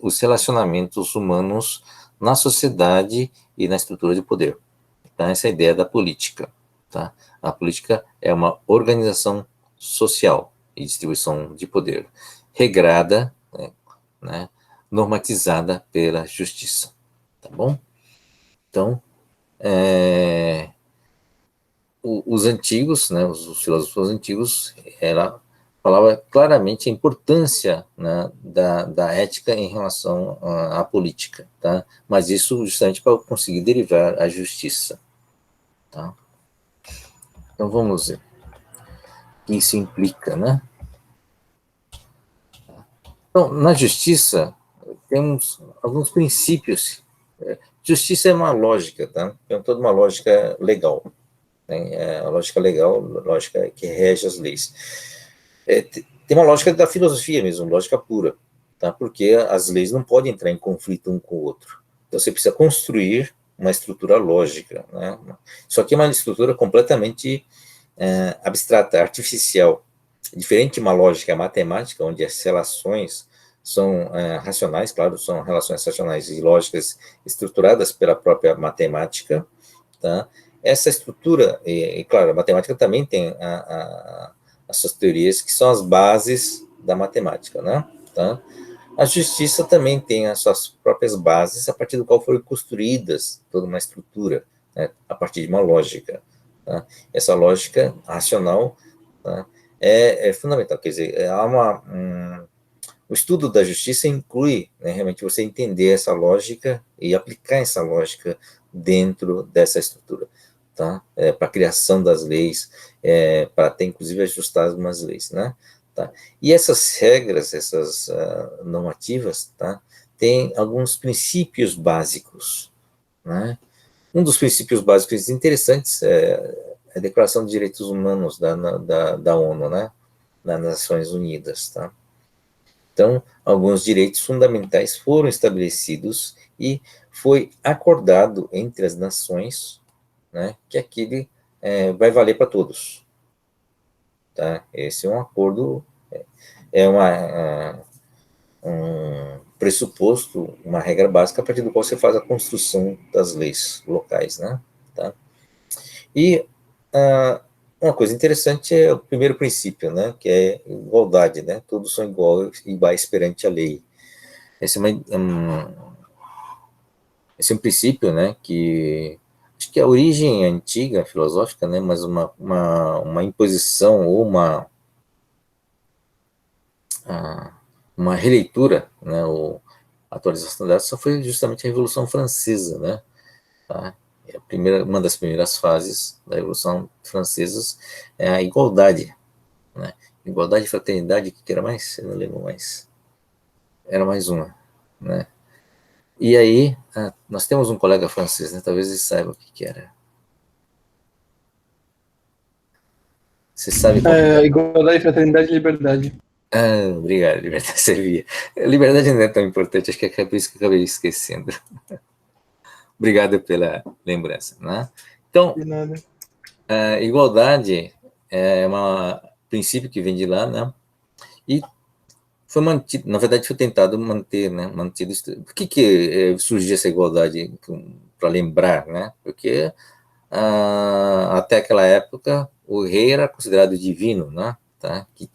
os relacionamentos humanos na sociedade e na estrutura de poder. Então, essa é a ideia da política. Tá? A política é uma organização social e distribuição de poder, regrada, né, normatizada pela justiça. Tá bom? Então, os antigos, né, os filósofos antigos, falava claramente a importância, né, da ética em relação à política, tá? Mas isso justamente para conseguir derivar a justiça, tá? Então vamos ver o que isso implica, né? Então, na justiça, temos alguns princípios. Justiça é uma lógica, tá? É toda uma lógica legal, né? É a lógica legal, lógica que rege as leis. Tem uma lógica da filosofia mesmo, lógica pura, tá? Porque as leis não podem entrar em conflito um com o outro. Então você precisa construir uma estrutura lógica, né? Só que é uma estrutura completamente abstrata, artificial, diferente de uma lógica matemática, onde as relações são racionais, claro, são relações racionais e lógicas estruturadas pela própria matemática, tá? Essa estrutura, e claro, a matemática também tem as suas teorias, que são as bases da matemática, né? Tá? A justiça também tem as suas próprias bases, a partir do qual foram construídas toda uma estrutura, né? A partir de uma lógica. Tá? Essa lógica racional, tá? É fundamental, quer dizer, o estudo da justiça inclui, né, realmente você entender essa lógica e aplicar essa lógica dentro dessa estrutura, tá? Para a criação das leis, para até inclusive ajustar algumas leis, né? Tá? E essas regras, essas normativas, tá? Tem alguns princípios básicos, né? Um dos princípios básicos interessantes é a Declaração de Direitos Humanos da ONU, né? Das Nações Unidas, tá? Então, alguns direitos fundamentais foram estabelecidos e foi acordado entre as nações, né, que aquele vai valer para todos. Tá? Esse é um acordo, um pressuposto, uma regra básica a partir do qual você faz a construção das leis locais. Né? Tá? E uma coisa interessante é o primeiro princípio, né, que é igualdade, né? Todos são iguais perante a lei. Esse é um princípio, né, que acho que a origem é antiga, filosófica, né, mas uma imposição ou uma releitura, né, ou atualização dessa só foi justamente a Revolução Francesa, né, tá? Uma das primeiras fases da Revolução Francesa é a igualdade, né, igualdade e fraternidade, o que era mais? Eu não lembro mais. Era mais uma, né. E aí, nós temos um colega francês, né, talvez ele saiba o que era. Você sabe qual que é? Igualdade, fraternidade e liberdade. Obrigado, liberdade servia. Liberdade não é tão importante, acho que é por isso que eu acabei esquecendo. Obrigado pela lembrança, né? Então, De nada. Igualdade é um princípio que vem de lá, né? E foi mantido, na verdade foi tentado manter, né? Mantido. Por que surgiu essa igualdade? Para lembrar, né? Porque até aquela época o rei era considerado divino, né? Tá? Que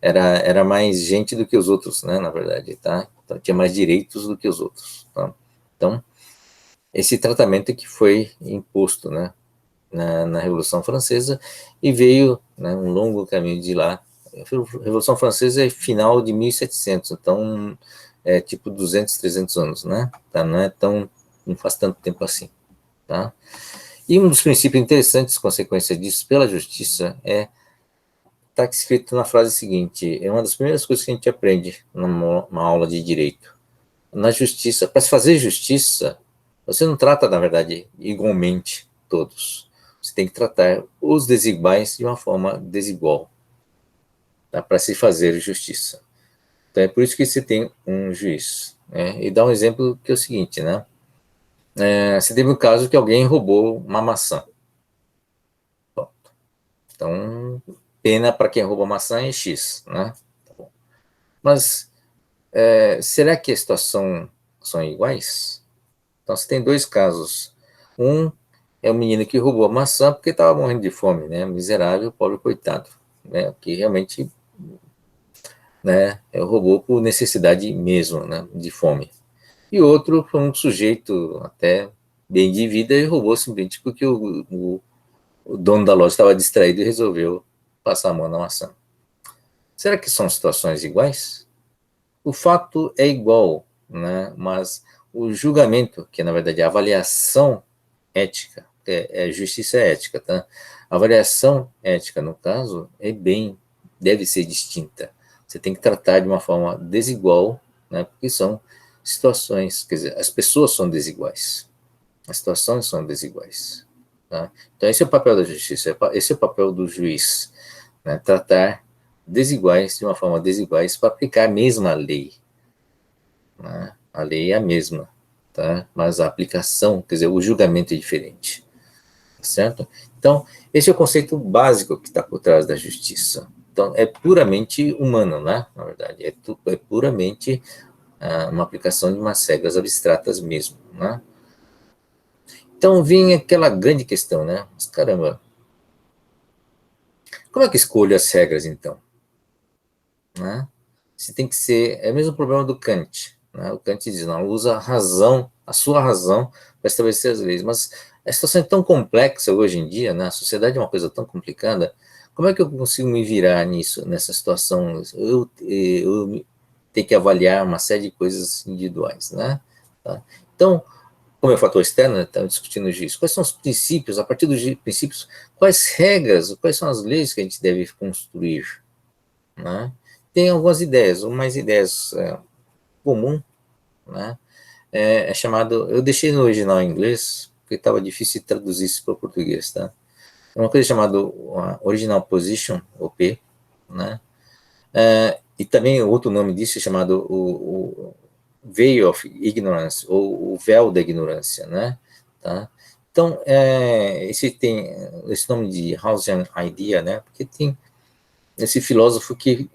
era mais gente do que os outros, né? Na verdade, tá? Então tinha mais direitos do que os outros, tá? Então esse tratamento que foi imposto, né? Na Revolução Francesa e veio, né, um longo caminho de lá. A Revolução Francesa é final de 1700, então é tipo 200, 300 anos, né? Tá? Não faz tanto tempo assim, tá? E um dos princípios interessantes, consequência disso, pela justiça, está escrito na frase seguinte: é uma das primeiras coisas que a gente aprende numa aula de direito. Na justiça, para se fazer justiça, você não trata, na verdade, igualmente todos. Você tem que tratar os desiguais de uma forma desigual, tá? Para se fazer justiça. Então é por isso que você tem um juiz. Né? E dá um exemplo que é o seguinte, né? Você teve um caso que alguém roubou uma maçã. Então, pena para quem rouba maçã é X, né? Tá bom. Mas será que a situação são iguais? Então, você tem dois casos. Um é o menino que roubou a maçã porque estava morrendo de fome, né? Miserável, pobre, coitado, né? Que realmente, né, roubou por necessidade mesmo, né? De fome. E outro foi um sujeito até bem de vida e roubou simplesmente porque o dono da loja estava distraído e resolveu passar a mão na maçã. Será que são situações iguais? O fato é igual, né? Mas o julgamento, que na verdade é a avaliação ética, justiça ética, tá? A avaliação ética, no caso, deve ser distinta. Você tem que tratar de uma forma desigual, né? Porque são situações, quer dizer, as pessoas são desiguais, as situações são desiguais, tá? Então esse é o papel da justiça, esse é o papel do juiz, né? Tratar desiguais de uma forma desiguais para aplicar a mesma lei, né? A lei é a mesma, tá? Mas a aplicação, quer dizer, o julgamento é diferente, certo? Então, esse é o conceito básico que está por trás da justiça. Então, é puramente humano, né? Na verdade, é puramente uma aplicação de umas regras abstratas mesmo, né? Então, vem aquela grande questão, né? Mas, caramba, como é que escolho as regras, então? Né? Se tem que ser, é o mesmo problema do Kant, né? O Kant diz, não, usa a razão, a sua razão, para estabelecer as leis, mas a situação é tão complexa hoje em dia, né? A sociedade é uma coisa tão complicada, como é que eu consigo me virar nisso, nessa situação? Eu tenho que avaliar uma série de coisas individuais, né? Tá? Então, como é o fator externo, né, estamos discutindo isso, quais são os princípios, a partir dos princípios, quais regras, quais são as leis que a gente deve construir, né? Tem algumas ideias, umas ideias comum, né? É chamado, eu deixei no original em inglês, porque estava difícil de traduzir isso para o português, tá? É uma coisa chamada Original Position, OP, né? E também outro nome disso é chamado o Veil of Ignorance, ou o véu da ignorância, né? Tá? Então, esse tem esse nome de Hausian Idea, né? Porque tem esse filósofo que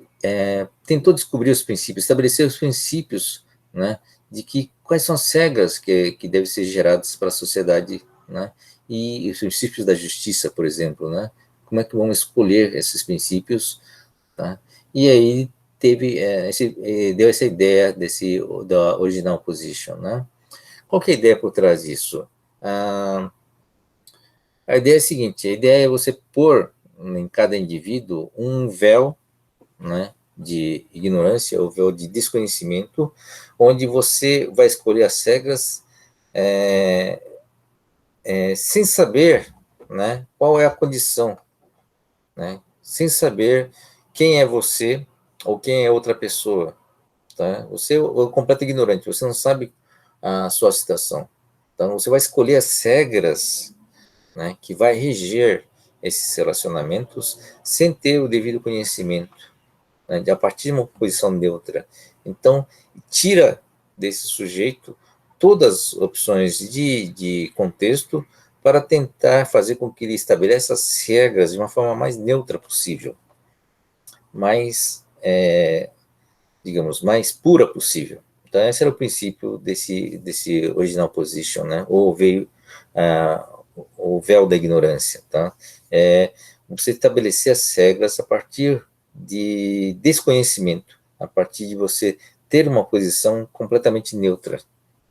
tentou descobrir os princípios, estabelecer os princípios, né, de que quais são as regras que devem ser geradas para a sociedade, né, e os princípios da justiça, por exemplo, né, como é que vamos escolher esses princípios, tá? E aí deu essa ideia da original position, né? Qual que é a ideia por trás disso? A ideia é a seguinte: a ideia é você pôr em cada indivíduo um véu, né, de ignorância, ou véu de desconhecimento, onde você vai escolher as regras sem saber, né, qual é a condição, né, sem saber quem é você ou quem é outra pessoa, tá? Você é o completo ignorante, você não sabe a sua situação. Então, você vai escolher as regras, né, que vai reger esses relacionamentos sem ter o devido conhecimento, né, a partir de uma posição neutra. Então, tira desse sujeito todas as opções de contexto para tentar fazer com que ele estabeleça as regras de uma forma mais neutra possível, mais, digamos, mais pura possível. Então, esse era o princípio desse original position, né? Ou veio o véu da ignorância, tá? Você estabelecer as regras a partir de desconhecimento, a partir de você ter uma posição completamente neutra,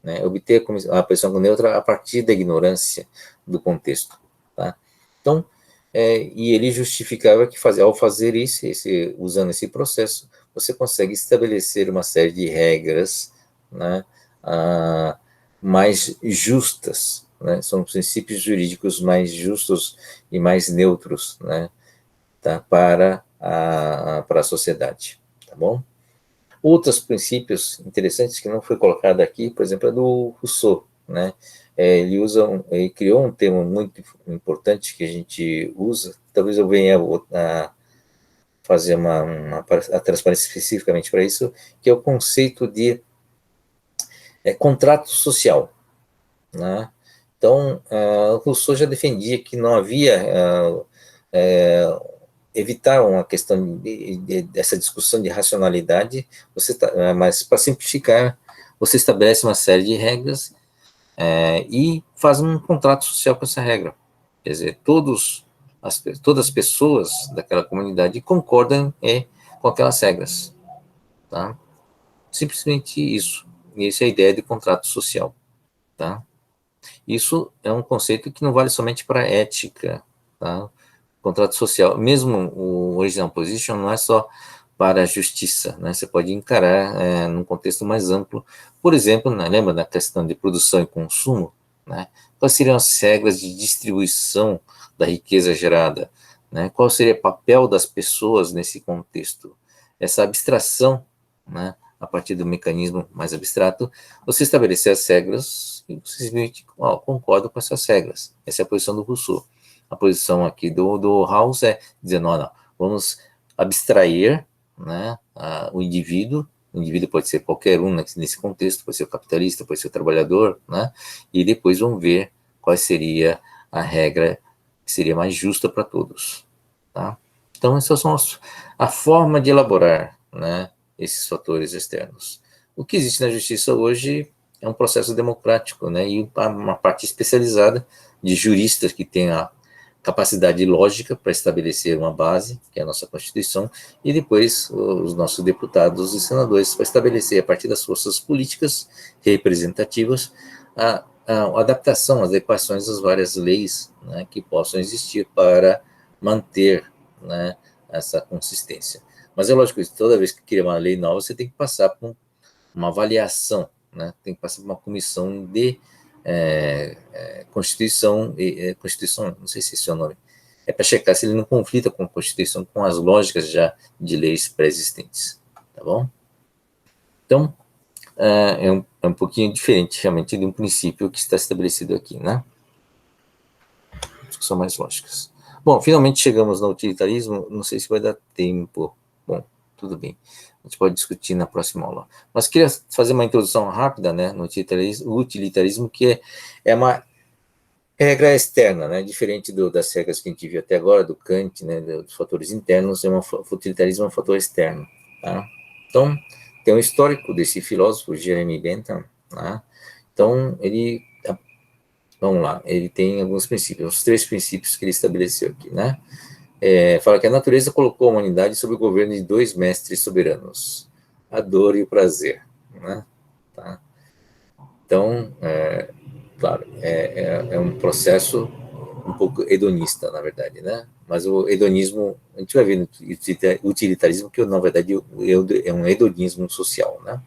né? Obter a posição neutra a partir da ignorância do contexto, tá? Então, e ele justificava que ao fazer isso, usando esse processo, você consegue estabelecer uma série de regras, né, mais justas, né? São princípios jurídicos mais justos e mais neutros, né, tá? Para a sociedade, tá bom? Outros princípios interessantes que não foi colocado aqui, por exemplo, é do Rousseau, né? Ele criou um termo muito importante que a gente usa, talvez eu venha a fazer a transparência especificamente para isso, que é o conceito de contrato social, né? Então, Rousseau já defendia que não havia evitar uma questão dessa discussão de racionalidade, mas para simplificar, você estabelece uma série de regras e faz um contrato social com essa regra. Quer dizer, todas as pessoas daquela comunidade concordam com aquelas regras, tá? Simplesmente isso. E essa é a ideia de contrato social, tá? Isso é um conceito que não vale somente para ética, tá? Contrato social, mesmo o original position, não é só para a justiça, né? Você pode encarar num contexto mais amplo, por exemplo, né, lembra da questão de produção e consumo, né? Quais seriam as regras de distribuição da riqueza gerada, né? Qual seria o papel das pessoas nesse contexto? Essa abstração, né? A partir do mecanismo mais abstrato, você estabelecer as regras e você simplesmente concorda com essas regras. Essa é a posição do Rousseau. A posição aqui do House é dizer, não, vamos abstrair, né, o indivíduo pode ser qualquer um nesse contexto, pode ser o capitalista, pode ser o trabalhador, né, e depois vamos ver qual seria a regra que seria mais justa para todos, tá? Então, essas são a forma de elaborar, né, esses fatores externos. O que existe na justiça hoje é um processo democrático, né, e uma parte especializada de juristas que tem a capacidade lógica para estabelecer uma base, que é a nossa Constituição, e depois os nossos deputados e senadores para estabelecer, a partir das forças políticas representativas, a adaptação, as adequações às várias leis, né, que possam existir para manter, né, essa consistência. Mas é lógico que toda vez que cria uma lei nova, você tem que passar por uma avaliação, né, tem que passar por uma comissão de Constituição, não sei se esse é o nome, é para checar se ele não conflita com a Constituição, com as lógicas já de leis pré-existentes, tá bom? Então, é um pouquinho diferente, realmente, de um princípio que está estabelecido aqui, né? São mais lógicas. Bom, finalmente chegamos no utilitarismo, não sei se vai dar tempo. Bom, tudo bem. A gente pode discutir na próxima aula. Mas queria fazer uma introdução rápida, né, no utilitarismo, que é uma regra externa, né, diferente das regras que a gente viu até agora, do Kant, né, dos fatores internos, o utilitarismo é um fator externo, tá? Então, tem um histórico desse filósofo, Jeremy Bentham, né? Então, vamos lá, ele tem alguns princípios, os 3 princípios que ele estabeleceu aqui, né? Fala que a natureza colocou a humanidade sob o governo de 2 mestres soberanos, a dor e o prazer, né? Tá? Então, claro, é um processo um pouco hedonista, na verdade, né? Mas o hedonismo, a gente vai ver no utilitarismo que, na verdade, é um hedonismo social, né?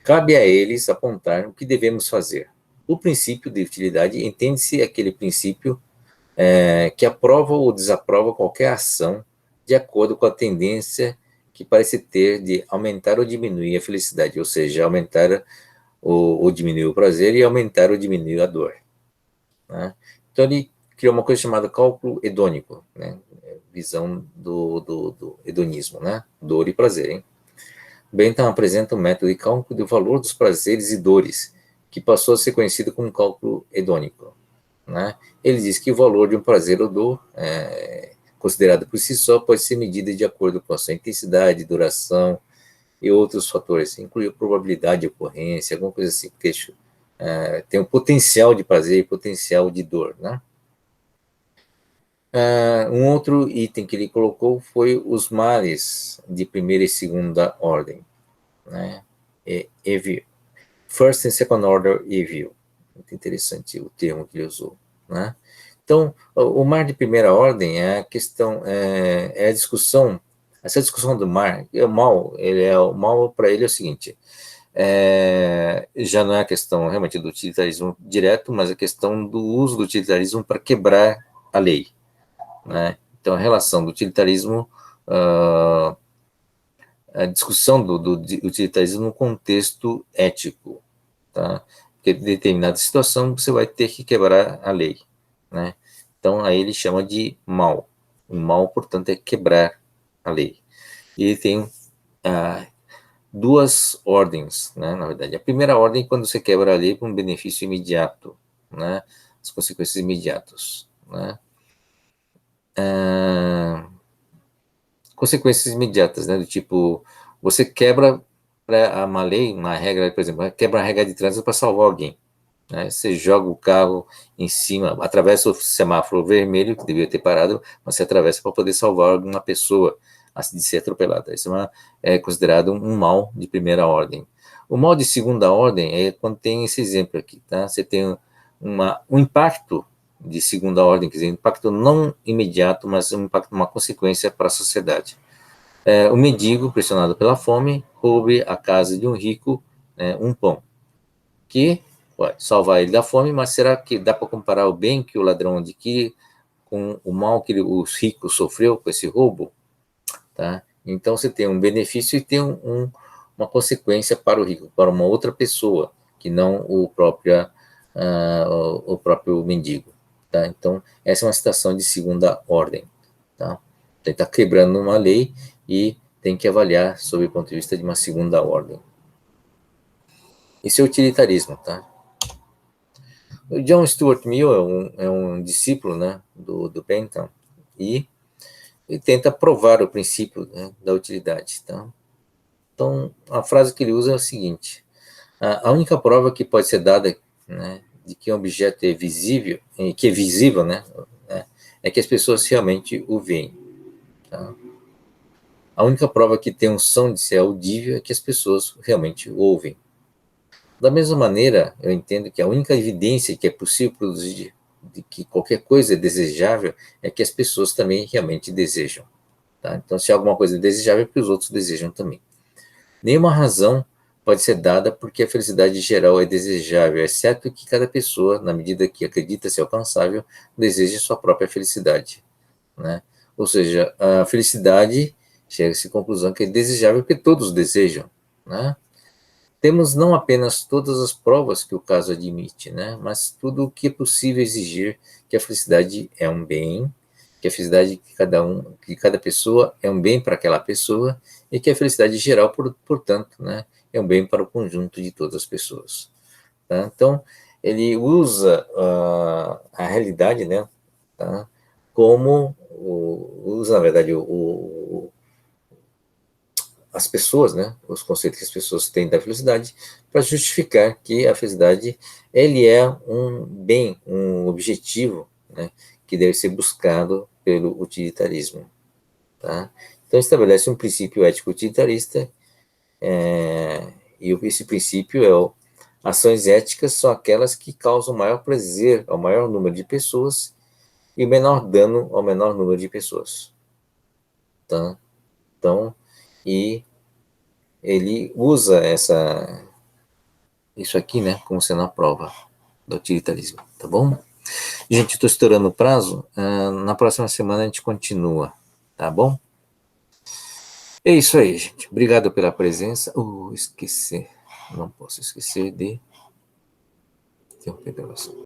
Cabe a eles apontar o que devemos fazer. O princípio de utilidade entende-se aquele princípio que aprova ou desaprova qualquer ação de acordo com a tendência que parece ter de aumentar ou diminuir a felicidade, ou seja, aumentar ou diminuir o prazer e aumentar ou diminuir a dor, né? Então ele criou uma coisa chamada cálculo hedônico, né? Visão do hedonismo, né? Dor e prazer, hein? Bentham apresenta um método de cálculo do valor dos prazeres e dores, que passou a ser conhecido como cálculo hedônico, né? Ele diz que o valor de um prazer ou dor, considerado por si só, pode ser medido de acordo com a sua intensidade, duração e outros fatores, inclui a probabilidade de ocorrência, alguma coisa assim, porque tem um potencial de prazer e potencial de dor, né? Um outro item que ele colocou foi os males de primeira e segunda ordem, né? Evil. First and second order evil. Muito interessante o termo que ele usou, né? Então, o mal de primeira ordem é a questão, a discussão, essa discussão do mal, o mal para ele é o seguinte, já não é a questão realmente do utilitarismo direto, mas a questão do uso do utilitarismo para quebrar a lei, né? Então, a relação do utilitarismo, a discussão do utilitarismo no contexto ético, tá? Porque em determinada situação você vai ter que quebrar a lei, né? Então, aí ele chama de mal. O mal, portanto, é quebrar a lei. E ele tem 2 ordens, né, na verdade. A primeira ordem é quando você quebra a lei por um benefício imediato, né? As consequências imediatas, né? Consequências imediatas, né? Do tipo, você quebra uma lei, uma regra, por exemplo, quebra a regra de trânsito para salvar alguém, né? Você joga o carro em cima, atravessa o semáforo vermelho, que devia ter parado, mas você atravessa para poder salvar alguma pessoa de ser atropelada. Isso é considerado um mal de primeira ordem. O mal de segunda ordem é quando tem esse exemplo aqui, tá? Você tem um impacto de segunda ordem, quer dizer, um impacto não imediato, mas um impacto, uma consequência para a sociedade. O mendigo, pressionado pela fome, roube a casa de um rico, né, um pão, que pode salvar ele da fome, mas será que dá para comparar o bem que o ladrão adquire com o mal que o rico sofreu com esse roubo? Tá? Então você tem um benefício e tem uma consequência para o rico, para uma outra pessoa, que não o próprio mendigo. Tá? Então, essa é uma situação de segunda ordem. Tá? Ele está quebrando uma lei e tem que avaliar sob o ponto de vista de uma segunda ordem. Isso é utilitarismo. Tá? O John Stuart Mill é um discípulo, né, do Bentham, e ele tenta provar o princípio, né, da utilidade. Tá? Então, a frase que ele usa é a seguinte: a única prova que pode ser dada, né, de que um objeto é visível, que é visível, né, é que as pessoas realmente o veem. Tá? A única prova que tem um som de ser audível é que as pessoas realmente o ouvem. Da mesma maneira, eu entendo que a única evidência que é possível produzir de que qualquer coisa é desejável é que as pessoas também realmente desejam. Tá? Então, se alguma coisa é desejável, é porque os outros desejam também. Nenhuma razão pode ser dada porque a felicidade geral é desejável, exceto que cada pessoa, na medida que acredita ser alcançável, deseja sua própria felicidade. Né? Ou seja, a felicidade chega-se à conclusão que é desejável porque todos desejam. Né? Temos não apenas todas as provas que o caso admite, né? Mas tudo o que é possível exigir que a felicidade é um bem, que a felicidade que cada pessoa é um bem para aquela pessoa e que a felicidade geral, portanto, né, é um bem para o conjunto de todas as pessoas. Tá? Então, ele usa a realidade, né, tá, como usa, na verdade, as pessoas, né, os conceitos que as pessoas têm da felicidade, para justificar que a felicidade ele é um bem, um objetivo, né, que deve ser buscado pelo utilitarismo. Tá? Então estabelece um princípio ético utilitarista, e esse princípio ações éticas são aquelas que causam maior prazer ao maior número de pessoas e menor dano ao menor número de pessoas. Tá? Então, e ele usa isso aqui, né, como sendo a prova do utilitarismo, tá bom? Gente, estou estourando o prazo, na próxima semana a gente continua, tá bom? É isso aí, gente. Obrigado pela presença. Esqueci. Não posso esquecer de interromper a gravação.